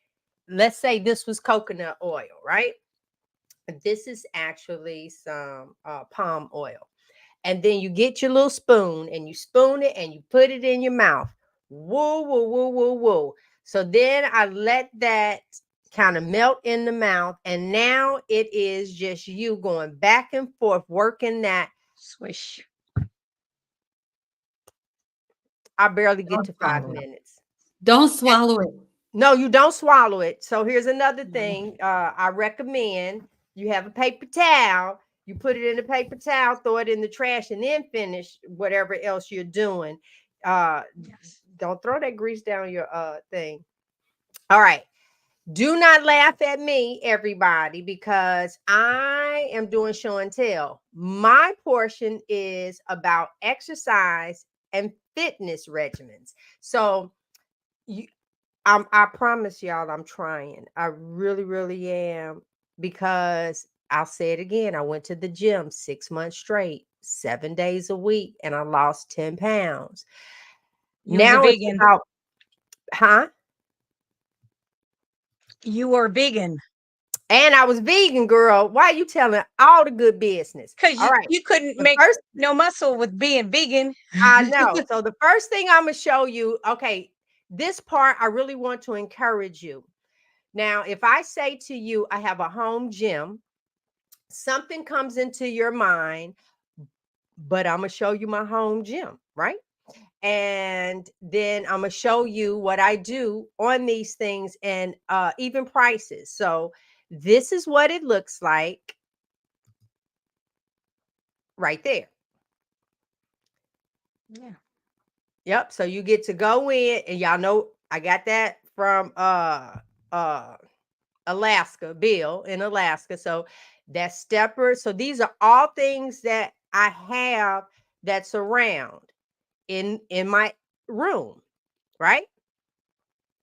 Speaker 1: let's say this was coconut oil, right? This is actually some palm oil. And then you get your little spoon and you spoon it and you put it in your mouth. Woo, woo, woo, woo, woo. So then I let that kind of melt in the mouth. And now it is just you going back and forth, working that.
Speaker 2: Swish.
Speaker 1: I barely get
Speaker 3: Don't
Speaker 1: to 5
Speaker 3: swallow it.
Speaker 1: minutes.
Speaker 3: Don't swallow it.
Speaker 1: No, you don't swallow it. So here's another
Speaker 3: No.
Speaker 1: thing I recommend. You have a paper towel. You put it in a paper towel, throw it in the trash, and then finish whatever else you're doing.
Speaker 2: Yes.
Speaker 1: Don't throw that grease down your thing. All right. Do not laugh at me, everybody, because I am doing show and tell. My portion is about exercise and fitness regimens. So I promise y'all I'm trying. I really, really am, because I'll say it again. I went to the gym 6 months straight, 7 days a week, and I lost 10 pounds.
Speaker 2: You was a
Speaker 1: Now it's
Speaker 2: vegan.
Speaker 1: about, huh?
Speaker 2: You were vegan
Speaker 1: And I was vegan, girl. Why are you telling all the good business?
Speaker 2: because
Speaker 1: All right.
Speaker 2: you couldn't
Speaker 1: The
Speaker 2: make
Speaker 1: first,
Speaker 2: no muscle with being vegan.
Speaker 1: I know. So the first thing I'm gonna show you, okay, this part I really want to encourage you. Now, if I say to you, I have a home gym, something comes into your mind, but I'm gonna show you my home gym, right? And then I'm gonna show you what I do on these things and even prices. So this is what it looks like right there.
Speaker 2: Yeah.
Speaker 1: Yep. So you get to go in, and y'all know I got that from Alaska, Bill in Alaska. So that's stepper. So these are all things that I have that's around in my room, right?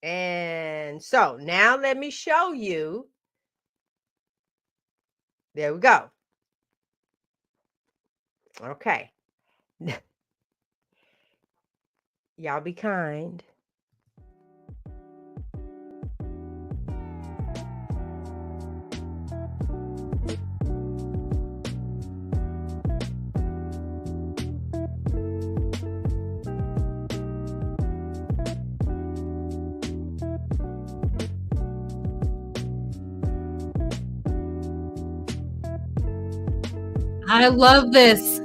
Speaker 1: And so now let me show you. There we go. Okay. Y'all be kind.
Speaker 3: I love this.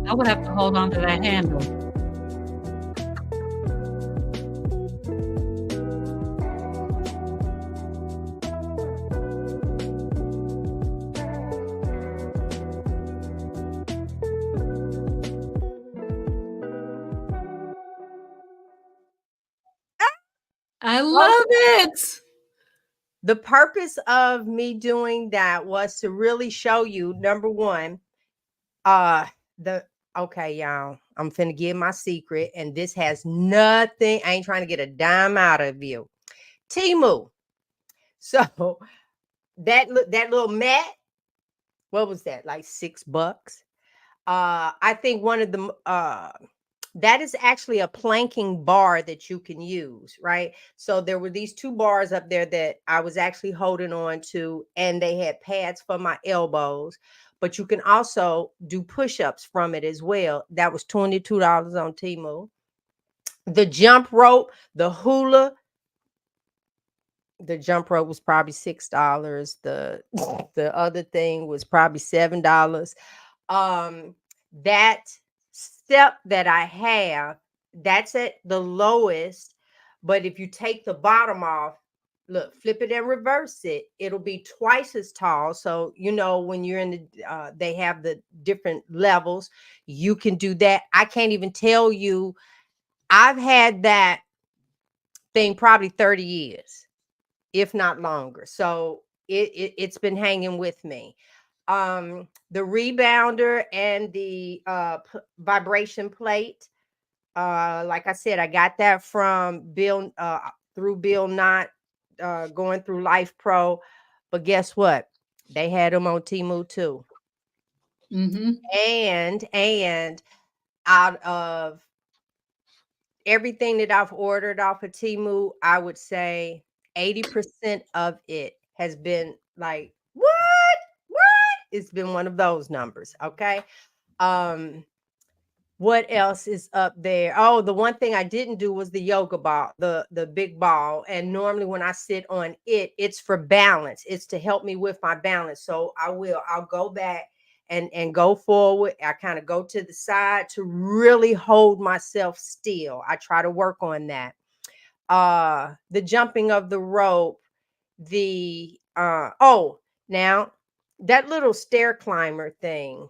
Speaker 3: I would have to hold on to that handle. I love it.
Speaker 1: The purpose of me doing that was to really show you, number one, okay, y'all, I'm finna give my secret, and this has nothing. I ain't trying to get a dime out of you. Temu. So that little mat, what was that? Like $6. I think one of the that is actually a planking bar that you can use, right? So there were these two bars up there that I was actually holding on to, and they had pads for my elbows, but you can also do push-ups from it as well. That was $22 on Temu. The jump rope, the hula, the jump rope was probably $6. The other thing was probably $7. That step that I have, that's at the lowest, but if you take the bottom off, look, flip it and reverse it, it'll be twice as tall. So when you're in the they have the different levels, you can do that. I can't even tell you, I've had that thing probably 30 years, if not longer. So it's been hanging with me. The rebounder and the vibration plate, like I said, I got that from Bill, through Bill Knott, going through Life Pro. But guess what? They had them on Temu too. And out of everything that I've ordered off of Temu, I would say 80% of it has been like, what? It's been one of those numbers. Okay. What else is up there? Oh, the one thing I didn't do was the yoga ball, the big ball. And normally when I sit on it, it's for balance. It's to help me with my balance. So I'll go back and go forward. I kind of go to the side to really hold myself still. I try to work on that. The jumping of the rope, now that little stair climber thing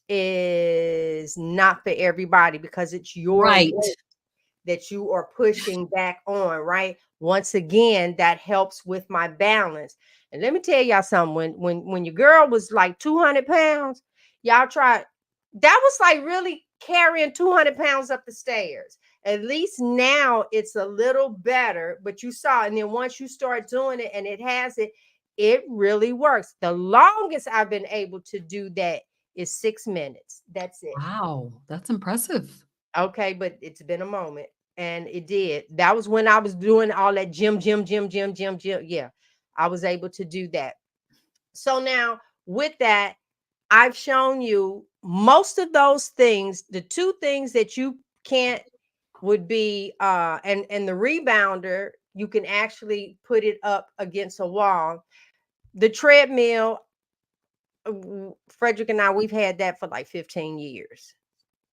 Speaker 1: is not for everybody, because it's your
Speaker 3: Right.
Speaker 1: weight that you are pushing back on, right? Once again, that helps with my balance. And let me tell y'all something. When your girl was like 200 pounds, y'all try. That was like really carrying 200 pounds up the stairs. At least now it's a little better, but you saw, and then once you start doing it and it really works. The longest I've been able to do that is 6 minutes. That's it.
Speaker 3: Wow, that's impressive.
Speaker 1: Okay, but it's been a moment, and it did. That was when I was doing all that gym. Yeah, I was able to do that. So now with that, I've shown you most of those things. The two things that you can't would be and the rebounder, you can actually put it up against a wall. The treadmill, Frederick and I, we've had that for like 15 years.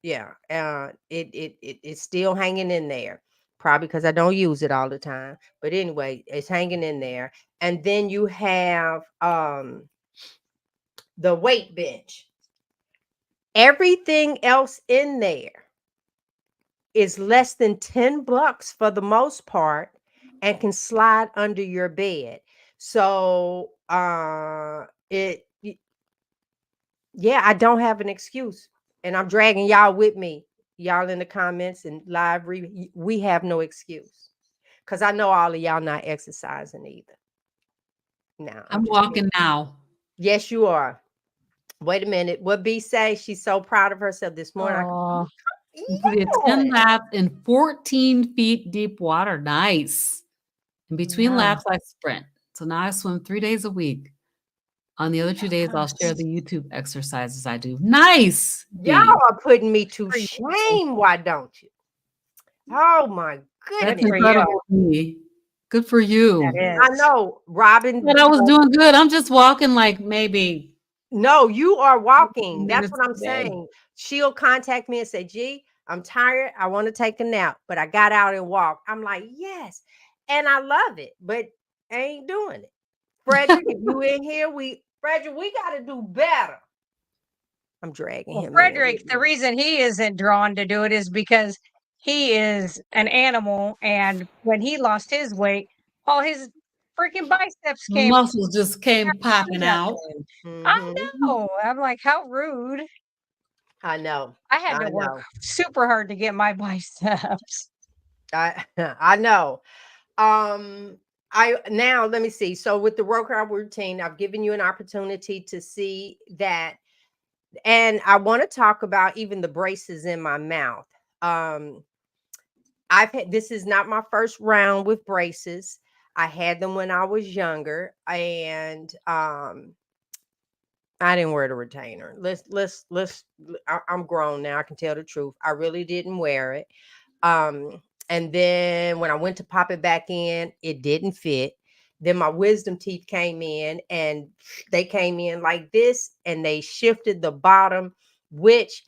Speaker 1: Yeah, it's still hanging in there, probably because I don't use it all the time. But anyway, it's hanging in there. And then you have the weight bench. Everything else in there is less than $10 for the most part, and can slide under your bed. So yeah, I don't have an excuse, and I'm dragging y'all with me. Y'all in the comments and live we have no excuse, because I know all of y'all not exercising either. No,
Speaker 3: I'm walking now.
Speaker 1: Yes, you are. Wait a minute. What B say? She's so proud of herself this morning.
Speaker 3: Completed 10 laps in 14 feet deep water. Nice. In between laps, I sprint. So now I swim 3 days a week. On the other 2 days, I'll share the YouTube exercises I do. Nice.
Speaker 1: Y'all are putting me to shame. Why don't you? Oh my goodness.
Speaker 3: That's incredible. Good for you.
Speaker 1: I know, Robyn.
Speaker 3: But I was doing good. I'm just walking like maybe.
Speaker 1: No, you are walking. That's what I'm saying. She'll contact me and say, G, I'm tired. I want to take a nap, but I got out and walked. I'm like, yes. And I love it, but I ain't doing it. Frederick, if you in here, Frederick, we got to do better. I'm dragging him.
Speaker 2: Frederick, the reason he isn't drawn to do it is because he is an animal, and when he lost his weight, all his freaking biceps came.
Speaker 3: Muscles just came popping out.
Speaker 2: I
Speaker 1: Mhm.
Speaker 2: know. I'm like, how rude.
Speaker 1: I know.
Speaker 2: I had to
Speaker 1: I
Speaker 2: work
Speaker 1: know.
Speaker 2: super hard to get my biceps.
Speaker 1: I know. I now let me see. So with the workout routine, I've given you an opportunity to see that, and I want to talk about even the braces in my mouth. I've had, this is not my first round with braces. I had them when I was younger, and I didn't wear the retainer. I'm grown now. I can tell the truth. I really didn't wear it. And then when I went to pop it back in, it didn't fit. Then my wisdom teeth came in, and they came in like this, and they shifted the bottom, which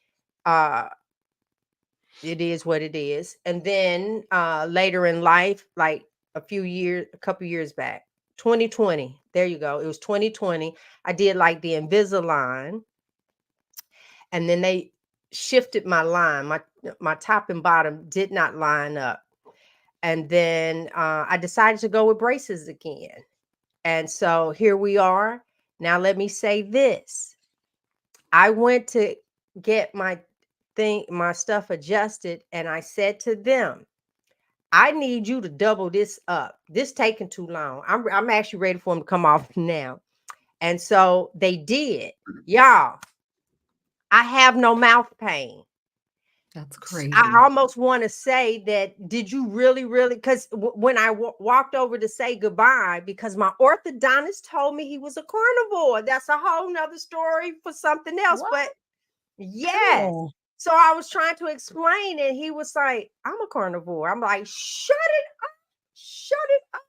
Speaker 1: it is what it is. And then later in life, like a couple years back, 2020, there you go. It was 2020. I did like the Invisalign, and then they shifted my line. My top and bottom did not line up. And then I decided to go with braces again. And so here we are. Now let me say this. I went to get my stuff adjusted, and I said to them, I need you to double this up. This taking too long. I'm actually ready for them to come off now. And so they did. Y'all, I have no mouth pain.
Speaker 3: That's crazy.
Speaker 1: I almost want to say that, did you really, because when I walked over to say goodbye, because my orthodontist told me he was a carnivore. That's a whole nother story for something else.
Speaker 2: What?
Speaker 1: But yes.
Speaker 2: Cool.
Speaker 1: So I was trying to explain, and he was like, I'm a carnivore. I'm like, shut it up. Shut it up.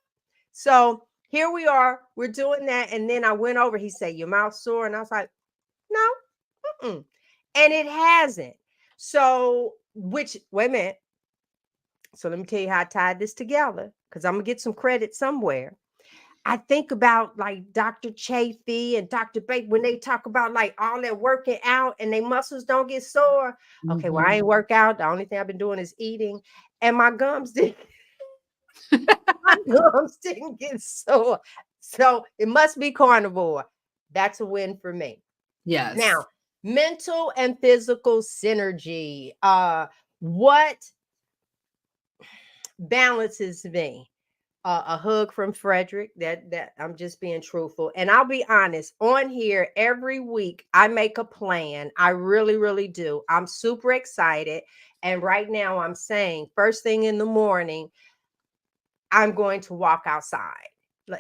Speaker 1: So here we are. We're doing that. And then I went over. He said, your mouth sore? And I was like, no. Mm-mm. And it hasn't. So, wait a minute. So let me tell you how I tied this together, because I'm gonna get some credit somewhere. I think about like Dr. Chafee and Dr. Bake when they talk about like all that working out and their muscles don't get sore. Okay, well, I ain't work out. The only thing I've been doing is eating, and my gums didn't. My gums didn't get sore. So it must be carnivore. That's a win for me.
Speaker 3: Yes.
Speaker 1: Now, mental and physical synergy. What balances me? A hug from Frederick. That I'm just being truthful, and I'll be honest. On here every week, I make a plan. I really, really do. I'm super excited, and right now I'm saying first thing in the morning, I'm going to walk outside.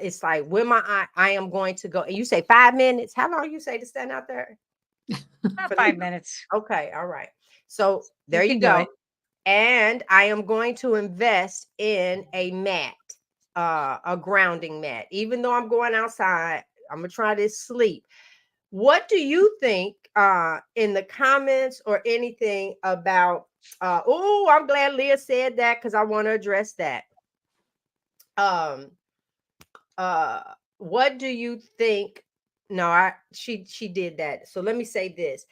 Speaker 1: It's like when I am going to go. And you say 5 minutes. How long you say to stand out there?
Speaker 2: About 5 minutes.
Speaker 1: Okay, all right. So there you
Speaker 2: can do
Speaker 1: go.
Speaker 2: it.
Speaker 1: And I am going to invest in a mat, a grounding mat. Even though I'm going outside, I'm gonna try this sleep. What do you think in the comments or anything about oh, I'm glad Leah said that, because I want to address that. What do you think? No, she did that. So let me say this.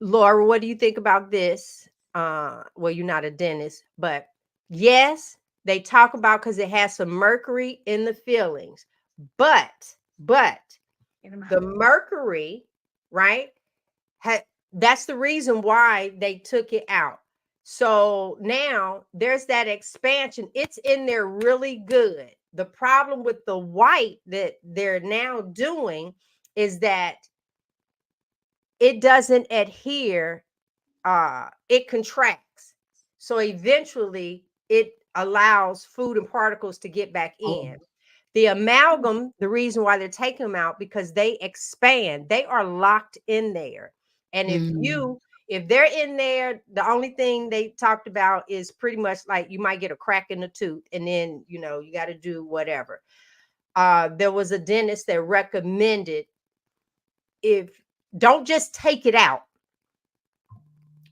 Speaker 1: Laura, what do you think about this? Well, you're not a dentist, but yes, they talk about, because it has some mercury in the fillings, but the mercury, right? That's the reason why they took it out. So now there's that expansion. It's in there really good. The problem with the white that they're now doing is that it doesn't adhere. It contracts. So eventually it allows food and particles to get back in. The amalgam, the reason why they're taking them out, because they expand. They are locked in there. And if they're in there, the only thing they talked about is pretty much like you might get a crack in the tooth, and then you got to do whatever. There was a dentist that recommended, don't just take it out,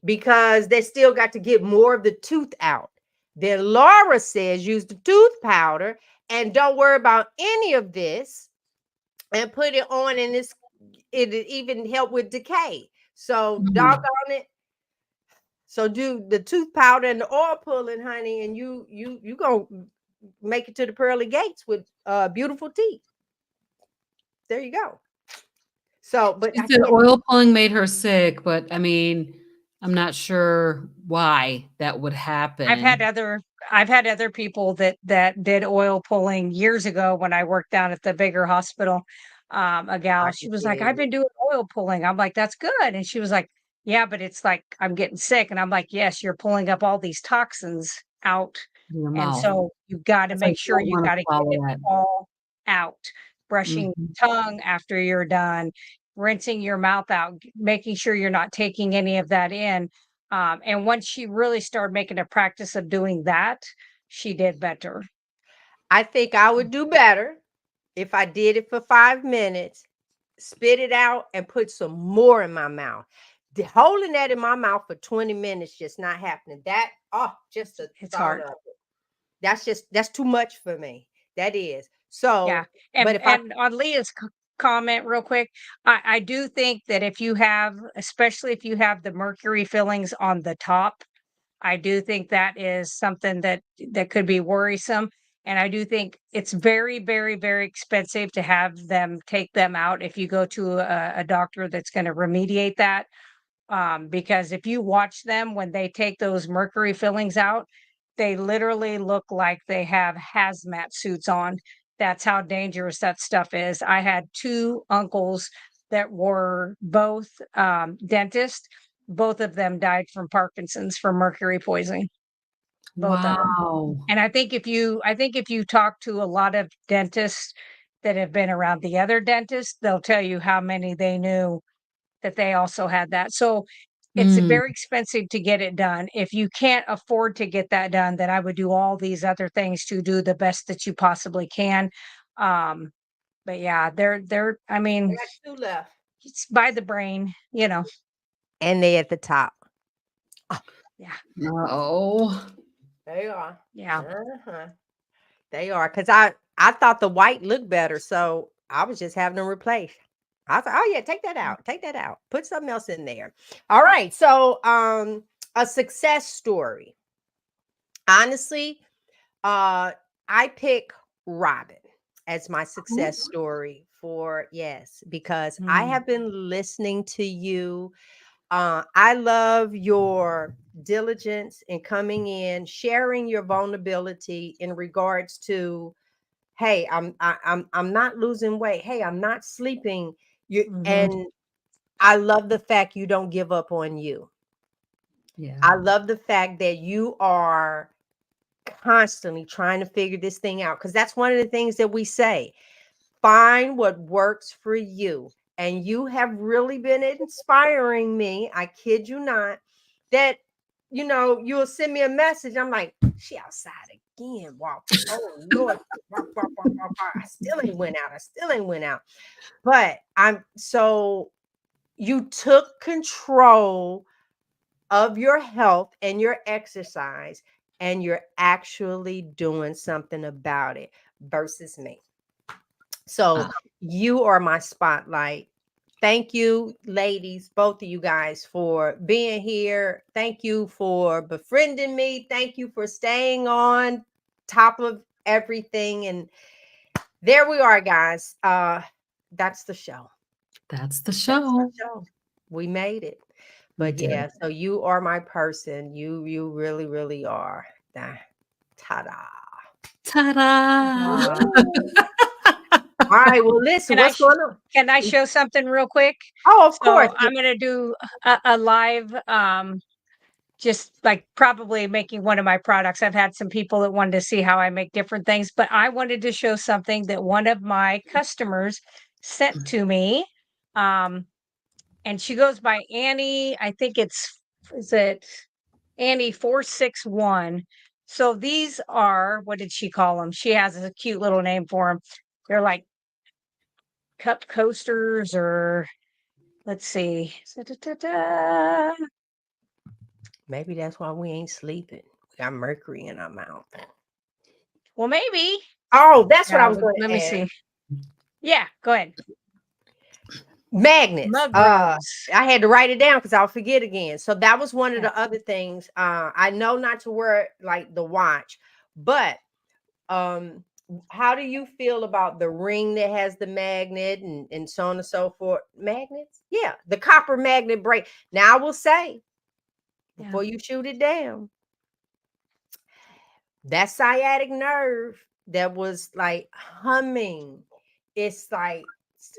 Speaker 1: because they still got to get more of the tooth out. Then Laura says use the tooth powder and don't worry about any of this, and put it on, and it even help with decay. So doggone it. So do the tooth powder and the oil pulling, honey, and you gonna make it to the pearly gates with beautiful teeth. There you go. So, but
Speaker 3: She said oil pulling made her sick, but I mean, I'm not sure why that would happen.
Speaker 2: I've had other people that did oil pulling years ago when I worked down at the bigger hospital. A gal, she was like, I've been doing oil pulling. I'm like, that's good. And she was like, yeah, but it's like I'm getting sick. And I'm like, yes, you're pulling up all these toxins out.
Speaker 3: in your
Speaker 2: And
Speaker 3: mouth.
Speaker 2: so you've got to
Speaker 3: It's
Speaker 2: make
Speaker 3: like
Speaker 2: sure
Speaker 3: don't
Speaker 2: you
Speaker 3: wanna
Speaker 2: got to get
Speaker 3: swallow
Speaker 2: it
Speaker 3: that.
Speaker 2: all out. Brushing
Speaker 3: Mhm.
Speaker 2: your tongue after you're done, rinsing your mouth out, making sure you're not taking any of that in. And once she really started making a practice of doing that, she did better.
Speaker 1: I think I would do better if I did it for 5 minutes, spit it out, and put some more in my mouth. Holding that in my mouth for 20 minutes just not happening. That just the
Speaker 2: It's
Speaker 1: thought
Speaker 2: hard.
Speaker 1: of it. That's too much for me. That is.
Speaker 2: Yeah.
Speaker 1: So, but if I
Speaker 2: And on Leah's comment real quick, I do think that if you have, especially if you have the mercury fillings on the top, I do think that is something that could be worrisome. And I do think it's very, very, very expensive to have them take them out if you go to a doctor that's going to remediate that. Because if you watch them when they take those mercury fillings out, they literally look like they have hazmat suits on. That's how dangerous that stuff is. I had 2 uncles that were both dentists. Both of them died from Parkinson's from mercury poisoning. Both of them.
Speaker 3: Wow.
Speaker 2: And I think if you talk to a lot of dentists that have been around the other dentists, they'll tell you how many they knew that they also had that. So it's
Speaker 3: Mm,
Speaker 2: very expensive to get it done. If you can't afford to get that done, then I would do all these other things to do the best that you possibly can. Um, but yeah, I
Speaker 1: I
Speaker 2: mean,
Speaker 1: got 2 left,
Speaker 2: it's by the brain,
Speaker 1: and they at the top.
Speaker 2: Yeah.
Speaker 3: oh.
Speaker 1: They are.
Speaker 2: Yeah.
Speaker 1: Uh-huh. They are, because I thought the white looked better, so I was just having them replaced. I thought, oh yeah, take that out, put something else in there. All right, so a success story. Honestly, I pick Robyn as my success story for because I have been listening to you. I love your diligence in coming in, sharing your vulnerability in regards to, hey, I'm not losing weight. Hey, I'm not sleeping. And I love the fact you don't give up on you.
Speaker 3: Yeah.
Speaker 1: I love the fact that you are constantly trying to figure this thing out, because that's one of the things that we say. Find what works for you. And you have really been inspiring me. I kid you not. That, you'll send me a message. I'm like, she outside again. Wow. Oh Lord. I still ain't went out. But you took control of your health and your exercise, and you're actually doing something about it versus me. So you are my spotlight. Thank you, ladies, both of you guys, for being here. Thank you for befriending me. Thank you for staying on top of everything. And there we are, guys. That's the show.
Speaker 3: That's the show.
Speaker 1: We made it.
Speaker 3: We
Speaker 1: But
Speaker 3: did.
Speaker 1: yeah, so you are my person. You really, really are. Ta-da.
Speaker 3: Ta-da.
Speaker 1: All right. Well, listen, what's going on?
Speaker 2: Can I show something real quick?
Speaker 1: Oh, of course.
Speaker 2: So I'm going to do a live, just like probably making one of my products. I've had some people that wanted to see how I make different things, but I wanted to show something that one of my customers sent to me. And she goes by Annie. I think is it Annie 461. So these are, what did she call them? She has a cute little name for them. They're like cup coasters, or let's see.
Speaker 1: Maybe that's why we ain't sleeping. We got mercury in our mouth.
Speaker 2: Well, maybe.
Speaker 1: Oh, that's what I was going to
Speaker 2: Let me
Speaker 1: ask.
Speaker 2: see. Yeah, go ahead.
Speaker 1: Magnets.
Speaker 2: Mug rose.
Speaker 1: I had to write it down because I'll forget again. So that was one of the other things. I know not to wear like the watch, but how do you feel about the ring that has the magnet and so on and so forth? Magnets? Yeah, the copper magnet break. Now I will say, before you shoot it down, that sciatic nerve that was like humming, it's like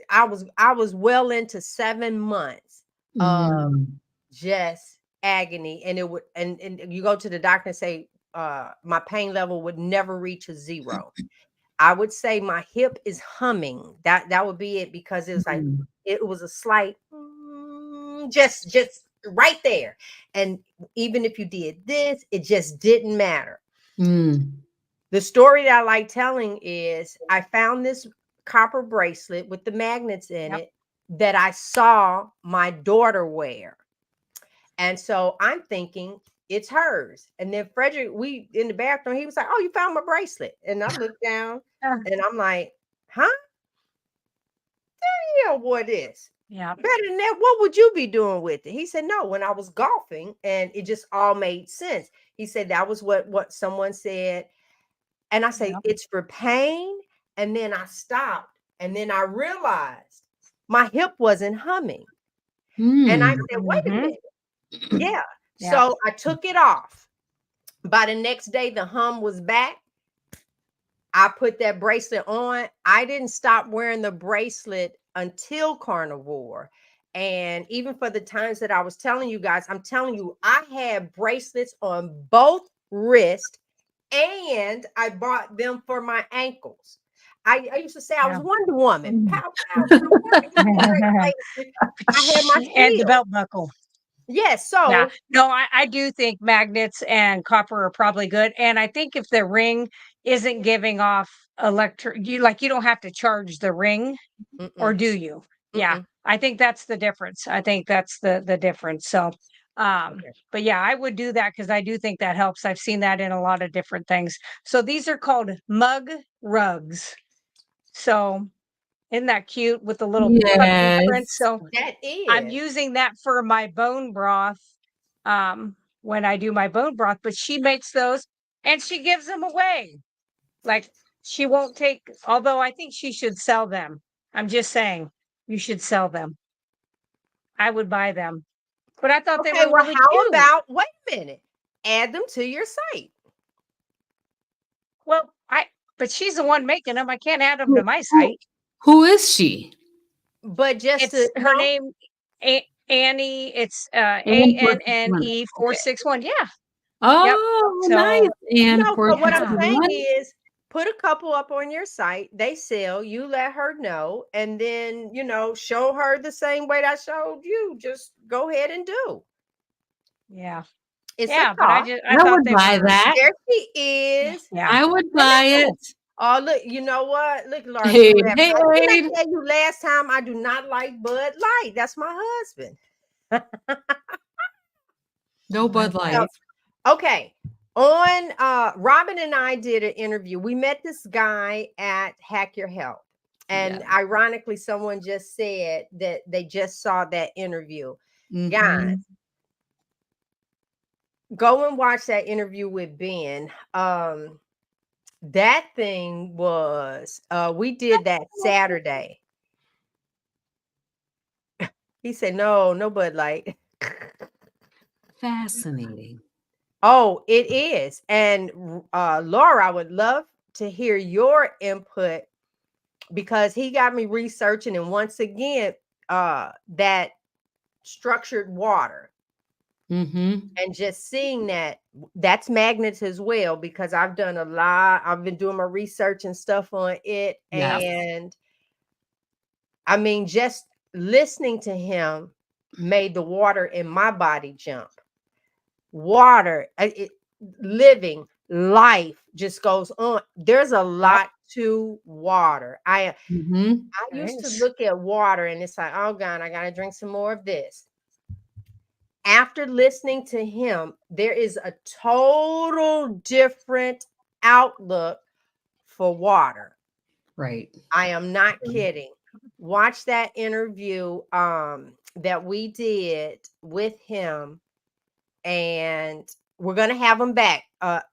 Speaker 1: I was well into 7 months of just agony, and it would and you go to the doctor and say my pain level would never reach a 0. I would say my hip is humming. That would be it, because it was like it was a slight just right there. And even if you did this, it just didn't matter. The story that I like telling is I found this copper bracelet with the magnets in it that I saw my daughter wear. And so I'm thinking it's hers. And then Frederick, we in the bathroom, he was like, "Oh, you found my bracelet." And I looked down and I'm like, "Huh? Yeah, what is?
Speaker 2: Yeah.
Speaker 1: Better than that, what would you be doing with it?" He said, "No, when I was golfing," and it just all made sense. He said that was what someone said. And I say, "It's for pain." And then I stopped. And then I realized my hip wasn't humming. And I said, "Wait a minute." Yeah. So I took it off. By the next day, the hum was back. I put that bracelet on. I didn't stop wearing the bracelet until Carnivore. And even for the times that I was telling you guys, I'm telling you, I had bracelets on both wrists, and I bought them for my ankles. I used to say I was Wonder Woman. Pow, pow, pow. I had my
Speaker 2: And the
Speaker 1: shield.
Speaker 2: belt buckle.
Speaker 1: Yes. So
Speaker 2: Yeah. No, I do think magnets and copper are probably good. And I think if the ring isn't giving off you don't have to charge the ring, or do you? Yeah. I think that's the difference. I think that's the difference. So but yeah, I would do that because I do think that helps. I've seen that in a lot of different things. So these are called mug rugs. So isn't that cute with the little puppy print? So
Speaker 1: that is.
Speaker 2: I'm using that for my bone broth when I do my bone broth, but she makes those and she gives them away. Like she won't take, although I think she should sell them. I'm just saying you should sell them. I would buy them. But I thought they
Speaker 1: Okay,
Speaker 2: were
Speaker 1: well,
Speaker 2: really
Speaker 1: how
Speaker 2: cute.
Speaker 1: about, wait a minute, add them to your site.
Speaker 2: Well, but she's the one making them. I can't add them to my site.
Speaker 3: Who is she?
Speaker 1: But just
Speaker 2: It's her
Speaker 1: no?
Speaker 2: name, Annie. It's
Speaker 3: Anne
Speaker 2: ANNE 461. Yeah.
Speaker 3: Oh,
Speaker 2: So,
Speaker 3: nice. And
Speaker 1: No, but what I'm saying
Speaker 3: 461.
Speaker 1: is put a couple up on your site. They sell, you let her know, and then, show her the same way that I showed you. Just go ahead and do.
Speaker 2: yeah.
Speaker 1: It's
Speaker 2: Yeah,
Speaker 1: a
Speaker 2: but I
Speaker 3: I
Speaker 2: thought
Speaker 3: would
Speaker 2: they
Speaker 3: buy
Speaker 2: were.
Speaker 3: that.
Speaker 1: There she is.
Speaker 2: Yeah.
Speaker 3: I would buy it.
Speaker 1: Oh, look, you know what? Look, Laura.
Speaker 3: Hey,
Speaker 1: Didn't I
Speaker 3: hey.
Speaker 1: tell you last time I do not like Bud Light? That's my husband.
Speaker 3: No Bud Light.
Speaker 1: Okay. On Robyn and I did an interview. We met this guy at Hack Your Health. And ironically, someone just said that they just saw that interview. Guys, go and watch that interview with Ben. That thing was we did that Saturday. He said, no Bud Light.
Speaker 3: Fascinating.
Speaker 1: Oh, it is. And Laura, I would love to hear your input, because he got me researching, and once again, that structured water. And just seeing that's magnets as well, because I've done a lot. I've been doing my research and stuff on it.
Speaker 3: Yeah.
Speaker 1: And I mean, just listening to him made the water in my body jump. Water, living life just goes on. There's a lot to water. I used to look at water and it's like, oh God, I got to drink some more of this. After listening to him, there is a total different outlook for water.
Speaker 3: Right.
Speaker 1: I am not kidding. watch that interview that we did with him, and we're gonna have him back.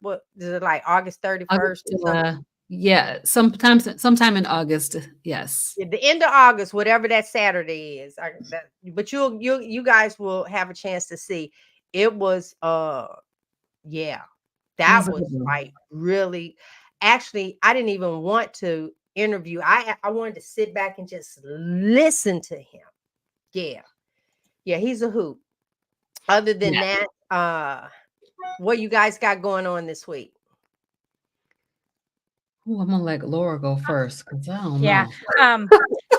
Speaker 1: What is it, like August 31st or something?
Speaker 3: Yeah, sometime in August. Yes.
Speaker 1: At the end of August, whatever that Saturday is. But you guys will have a chance to see. It was yeah, that was like really, actually, I didn't even want to interview. I wanted to sit back and just listen to him. Yeah, he's a hoot. Other than that, what you guys got going on this week?
Speaker 3: Oh, I'm gonna let Laura go first because I don't
Speaker 2: Yeah.
Speaker 3: know.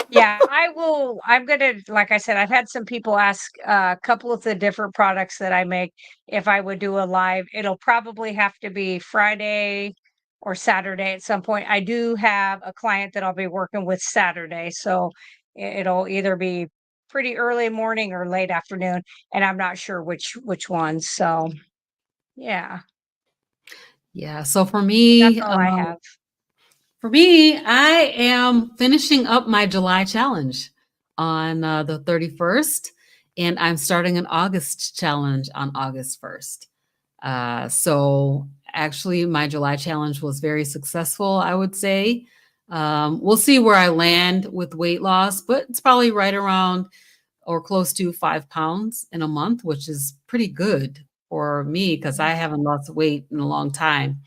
Speaker 2: Yeah, I'm gonna, like I said, I've had some people ask a couple of the different products that I make if I would do a live. It'll probably have to be Friday or Saturday at some point. I do have a client that I'll be working with Saturday, so it'll either be pretty early morning or late afternoon, and I'm not sure which one. So yeah,
Speaker 3: Yeah. So for
Speaker 2: that's
Speaker 3: me,
Speaker 2: all I have.
Speaker 3: I am finishing up my July challenge on the 31st, and I'm starting an August challenge on August 1st. So actually, my July challenge was very successful, I would say. We'll see where I land with weight loss, but it's probably right around or close to 5 pounds in a month, which is pretty good for me because I haven't lost weight in a long time.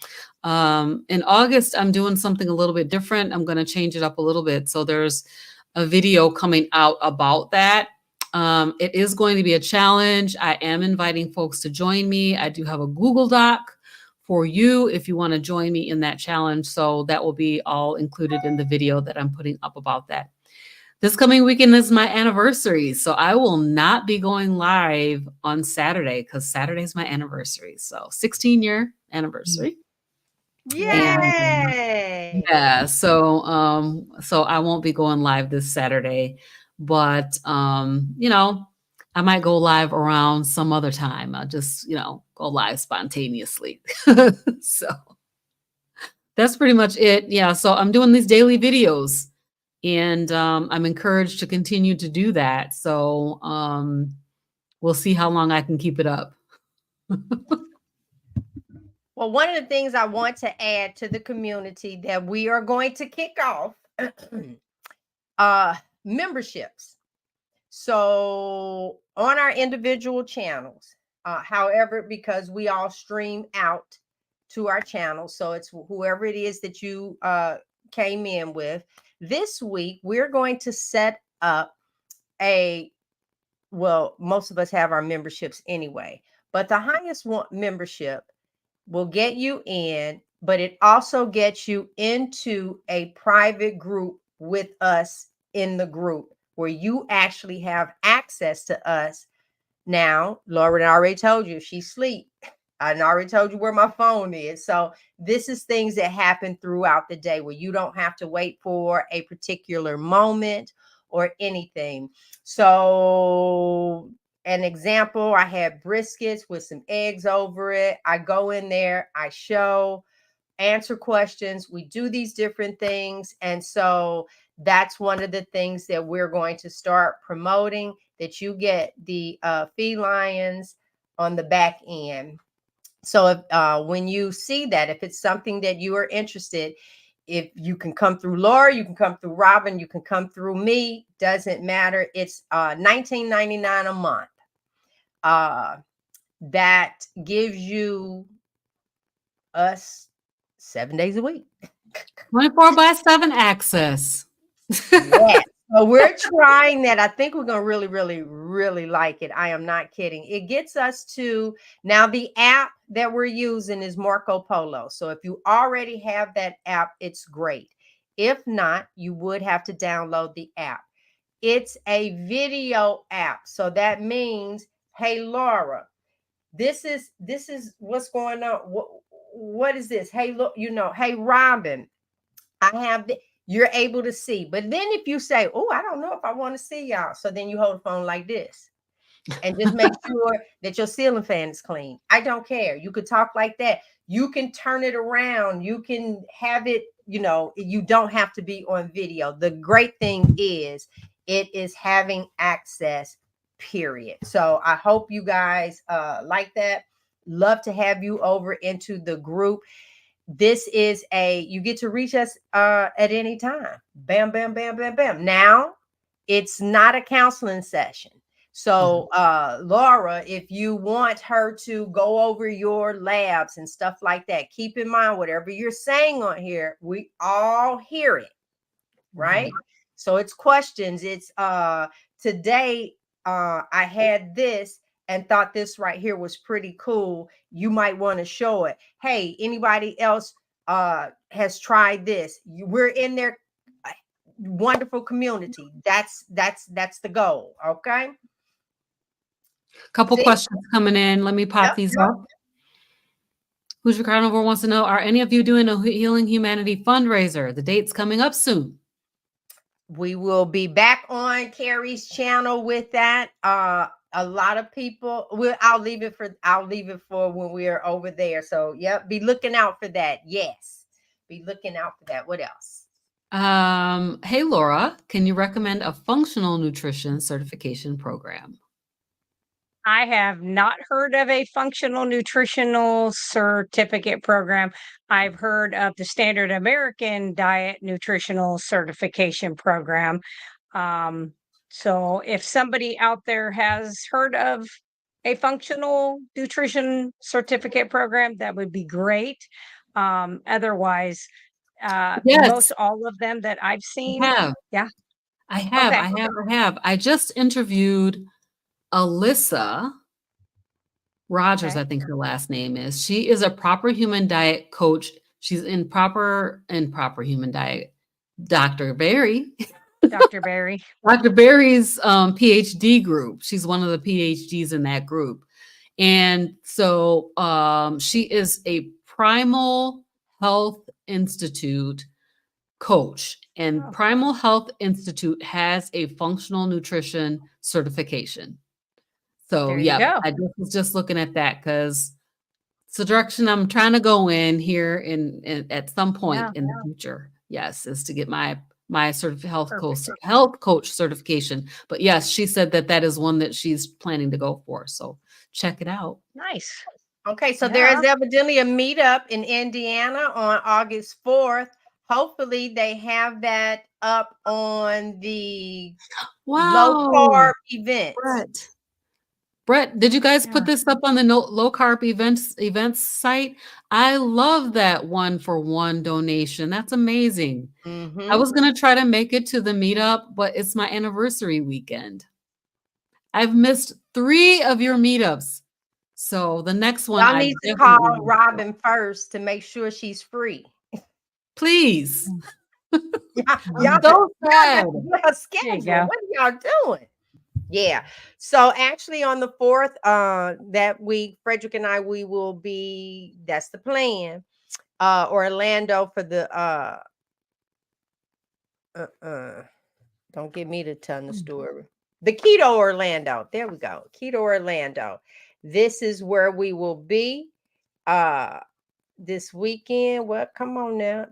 Speaker 3: In August, I'm doing something a little bit different. I'm going to change it up a little bit. So there's a video coming out about that. It is going to be a challenge. I am inviting folks to join me. I do have a Google Doc for you if you want to join me in that challenge. So that will be all included in the video that I'm putting up about that. This coming weekend is my anniversary, so I will not be going live on Saturday because Saturday is my anniversary. So 16-year anniversary.
Speaker 1: Yay!
Speaker 3: Yeah, so I won't be going live this Saturday, but I might go live around some other time. I'll just, go live spontaneously. So that's pretty much it. Yeah, so I'm doing these daily videos, and I'm encouraged to continue to do that. So we'll see how long I can keep it up.
Speaker 1: Well, one of the things I want to add to the community that we are going to kick off memberships. So on our individual channels, however, because we all stream out to our channel, so it's whoever it is that you came in with. This week, we're going to set up well, most of us have our memberships anyway, but the highest one membership will get you in, but it also gets you into a private group with us in the group where you actually have access to us. Now, Lauren already told you she's asleep. I already told you where my phone is. So this is things that happen throughout the day where you don't have to wait for a particular moment or anything. So an example, I had briskets with some eggs over it. I go in there, I show, answer questions. We do these different things. And so that's one of the things that we're going to start promoting, that you get the FeLions on the back end. So if when you see that, if it's something that you are interested, if you can come through Laura, you can come through Robyn, you can come through me, doesn't matter. It's $19.99 a month. That gives you us 7 days a week.
Speaker 3: 24/7 access.
Speaker 1: Yes. So we're trying that. I think we're going to really, really, really like it. I am not kidding. It gets us to, now the app that we're using is Marco Polo. So if you already have that app, it's great. If not, you would have to download the app. It's a video app. So that means, hey, Laura, this is what's going on. What is this? Hey, look, hey, Robyn, I have you're able to see. But then if you say, oh, I don't know if I want to see y'all. So then you hold the phone like this. and just make sure that your ceiling fan is clean. I don't care. You could talk like that. You can turn it around. You can have it, you don't have to be on video. The great thing is it is having access, period. So I hope you guys like that. Love to have you over into the group. This is you get to reach us at any time. Bam, bam, bam, bam, bam. Now, it's not a counseling session. So, Laura, if you want her to go over your labs and stuff like that, keep in mind whatever you're saying on here, we all hear it, right? So it's questions. It's today I had this and thought this right here was pretty cool. You might want to show it. Hey, anybody else has tried this? We're in their wonderful community. That's the goal. Okay.
Speaker 3: Couple questions coming in. Let me pop these up. Who's Your Carnivore wants to know, are any of you doing a Healing Humanity fundraiser? The date's coming up soon.
Speaker 1: We will be back on Carrie's channel with that. A lot of people I'll leave it for when we're over there. So yep, be looking out for that. Yes. Be looking out for that. What else?
Speaker 3: Hey Laura, can you recommend a functional nutrition certification program?
Speaker 2: I have not heard of a functional nutritional certificate program. I've heard of the Standard American Diet Nutritional Certification Program. So if somebody out there has heard of a functional nutrition certificate program, that would be great. Otherwise, most all of them that I've seen.
Speaker 3: I have. I just interviewed Alyssa Rogers, I think her last name is. She is a proper human diet coach. She's in proper human diet. Dr. Berry.
Speaker 2: Dr. Berry.
Speaker 3: Dr. Berry's PhD group. She's one of the PhDs in that group. And so she is a Primal Health Institute coach. And Primal Health Institute has a functional nutrition certification. So yeah, I was just looking at that because it's the direction I'm trying to go in here in at some point in the future. Yes, is to get my sort of health coach certification. But yes, she said that is one that she's planning to go for. So check it out.
Speaker 2: Nice.
Speaker 1: Okay, so there is evidently a meetup in Indiana on August 4th. Hopefully they have that up on the low carb events.
Speaker 3: Brett, did you guys put this up on the low carb events site? I love that 1-for-1 donation. That's amazing. I was going to try to make it to the meetup, but it's my anniversary weekend. I've missed 3 of your meetups. So the next one,
Speaker 1: I need to call Robyn first to make sure she's free.
Speaker 3: Please.
Speaker 1: Y'all so sad. What are y'all doing? Yeah. So actually on the 4th, that week, Frederick and I, we will be, that's the plan, Orlando for the, don't get me to tell the story. The Keto Orlando. There we go. Keto Orlando. This is where we will be, this weekend. Well, come on now.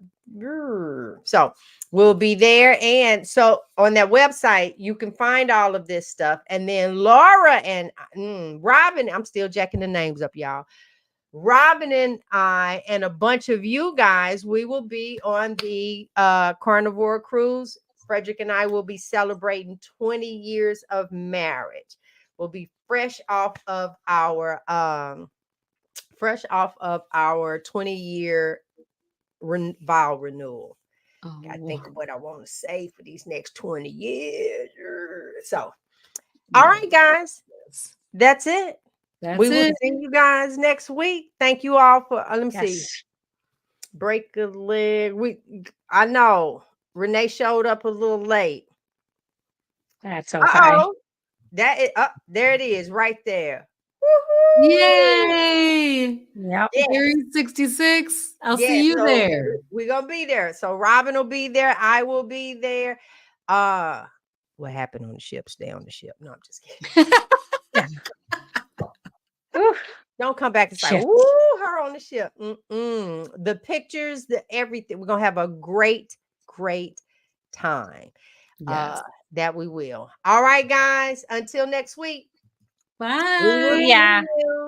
Speaker 1: So we'll be there. And so on that website, you can find all of this stuff. And then Laura and Robyn, I'm still jacking the names up, y'all. Robyn and I and a bunch of you guys, we will be on the Carnivore cruise. Frederick and I will be celebrating 20 years of marriage. We'll be fresh off of our 20-year vow renewal. I think of what I want to say for these next 20 years. So, all right, guys, that's it. We will see you guys next week. Thank you all for. Let me see. Break a leg. I know Renee showed up a little late.
Speaker 2: That's okay.
Speaker 1: That is up. There it is, right there.
Speaker 3: Woo-hoo! Yay!
Speaker 2: Yep.
Speaker 3: Series 66. I'll see you there.
Speaker 1: We're gonna be there. So Robyn will be there. I will be there. What happened on the ship? Stay on the ship. No, I'm just kidding.
Speaker 2: Ooh,
Speaker 1: Don't come back and say,
Speaker 2: shit.
Speaker 1: "Ooh, her on the ship." The pictures, the everything. We're gonna have a great, great time.
Speaker 3: Yes.
Speaker 1: That we will. All right, guys. Until next week. We will
Speaker 3: Bye.
Speaker 1: see
Speaker 2: Yeah.
Speaker 1: you.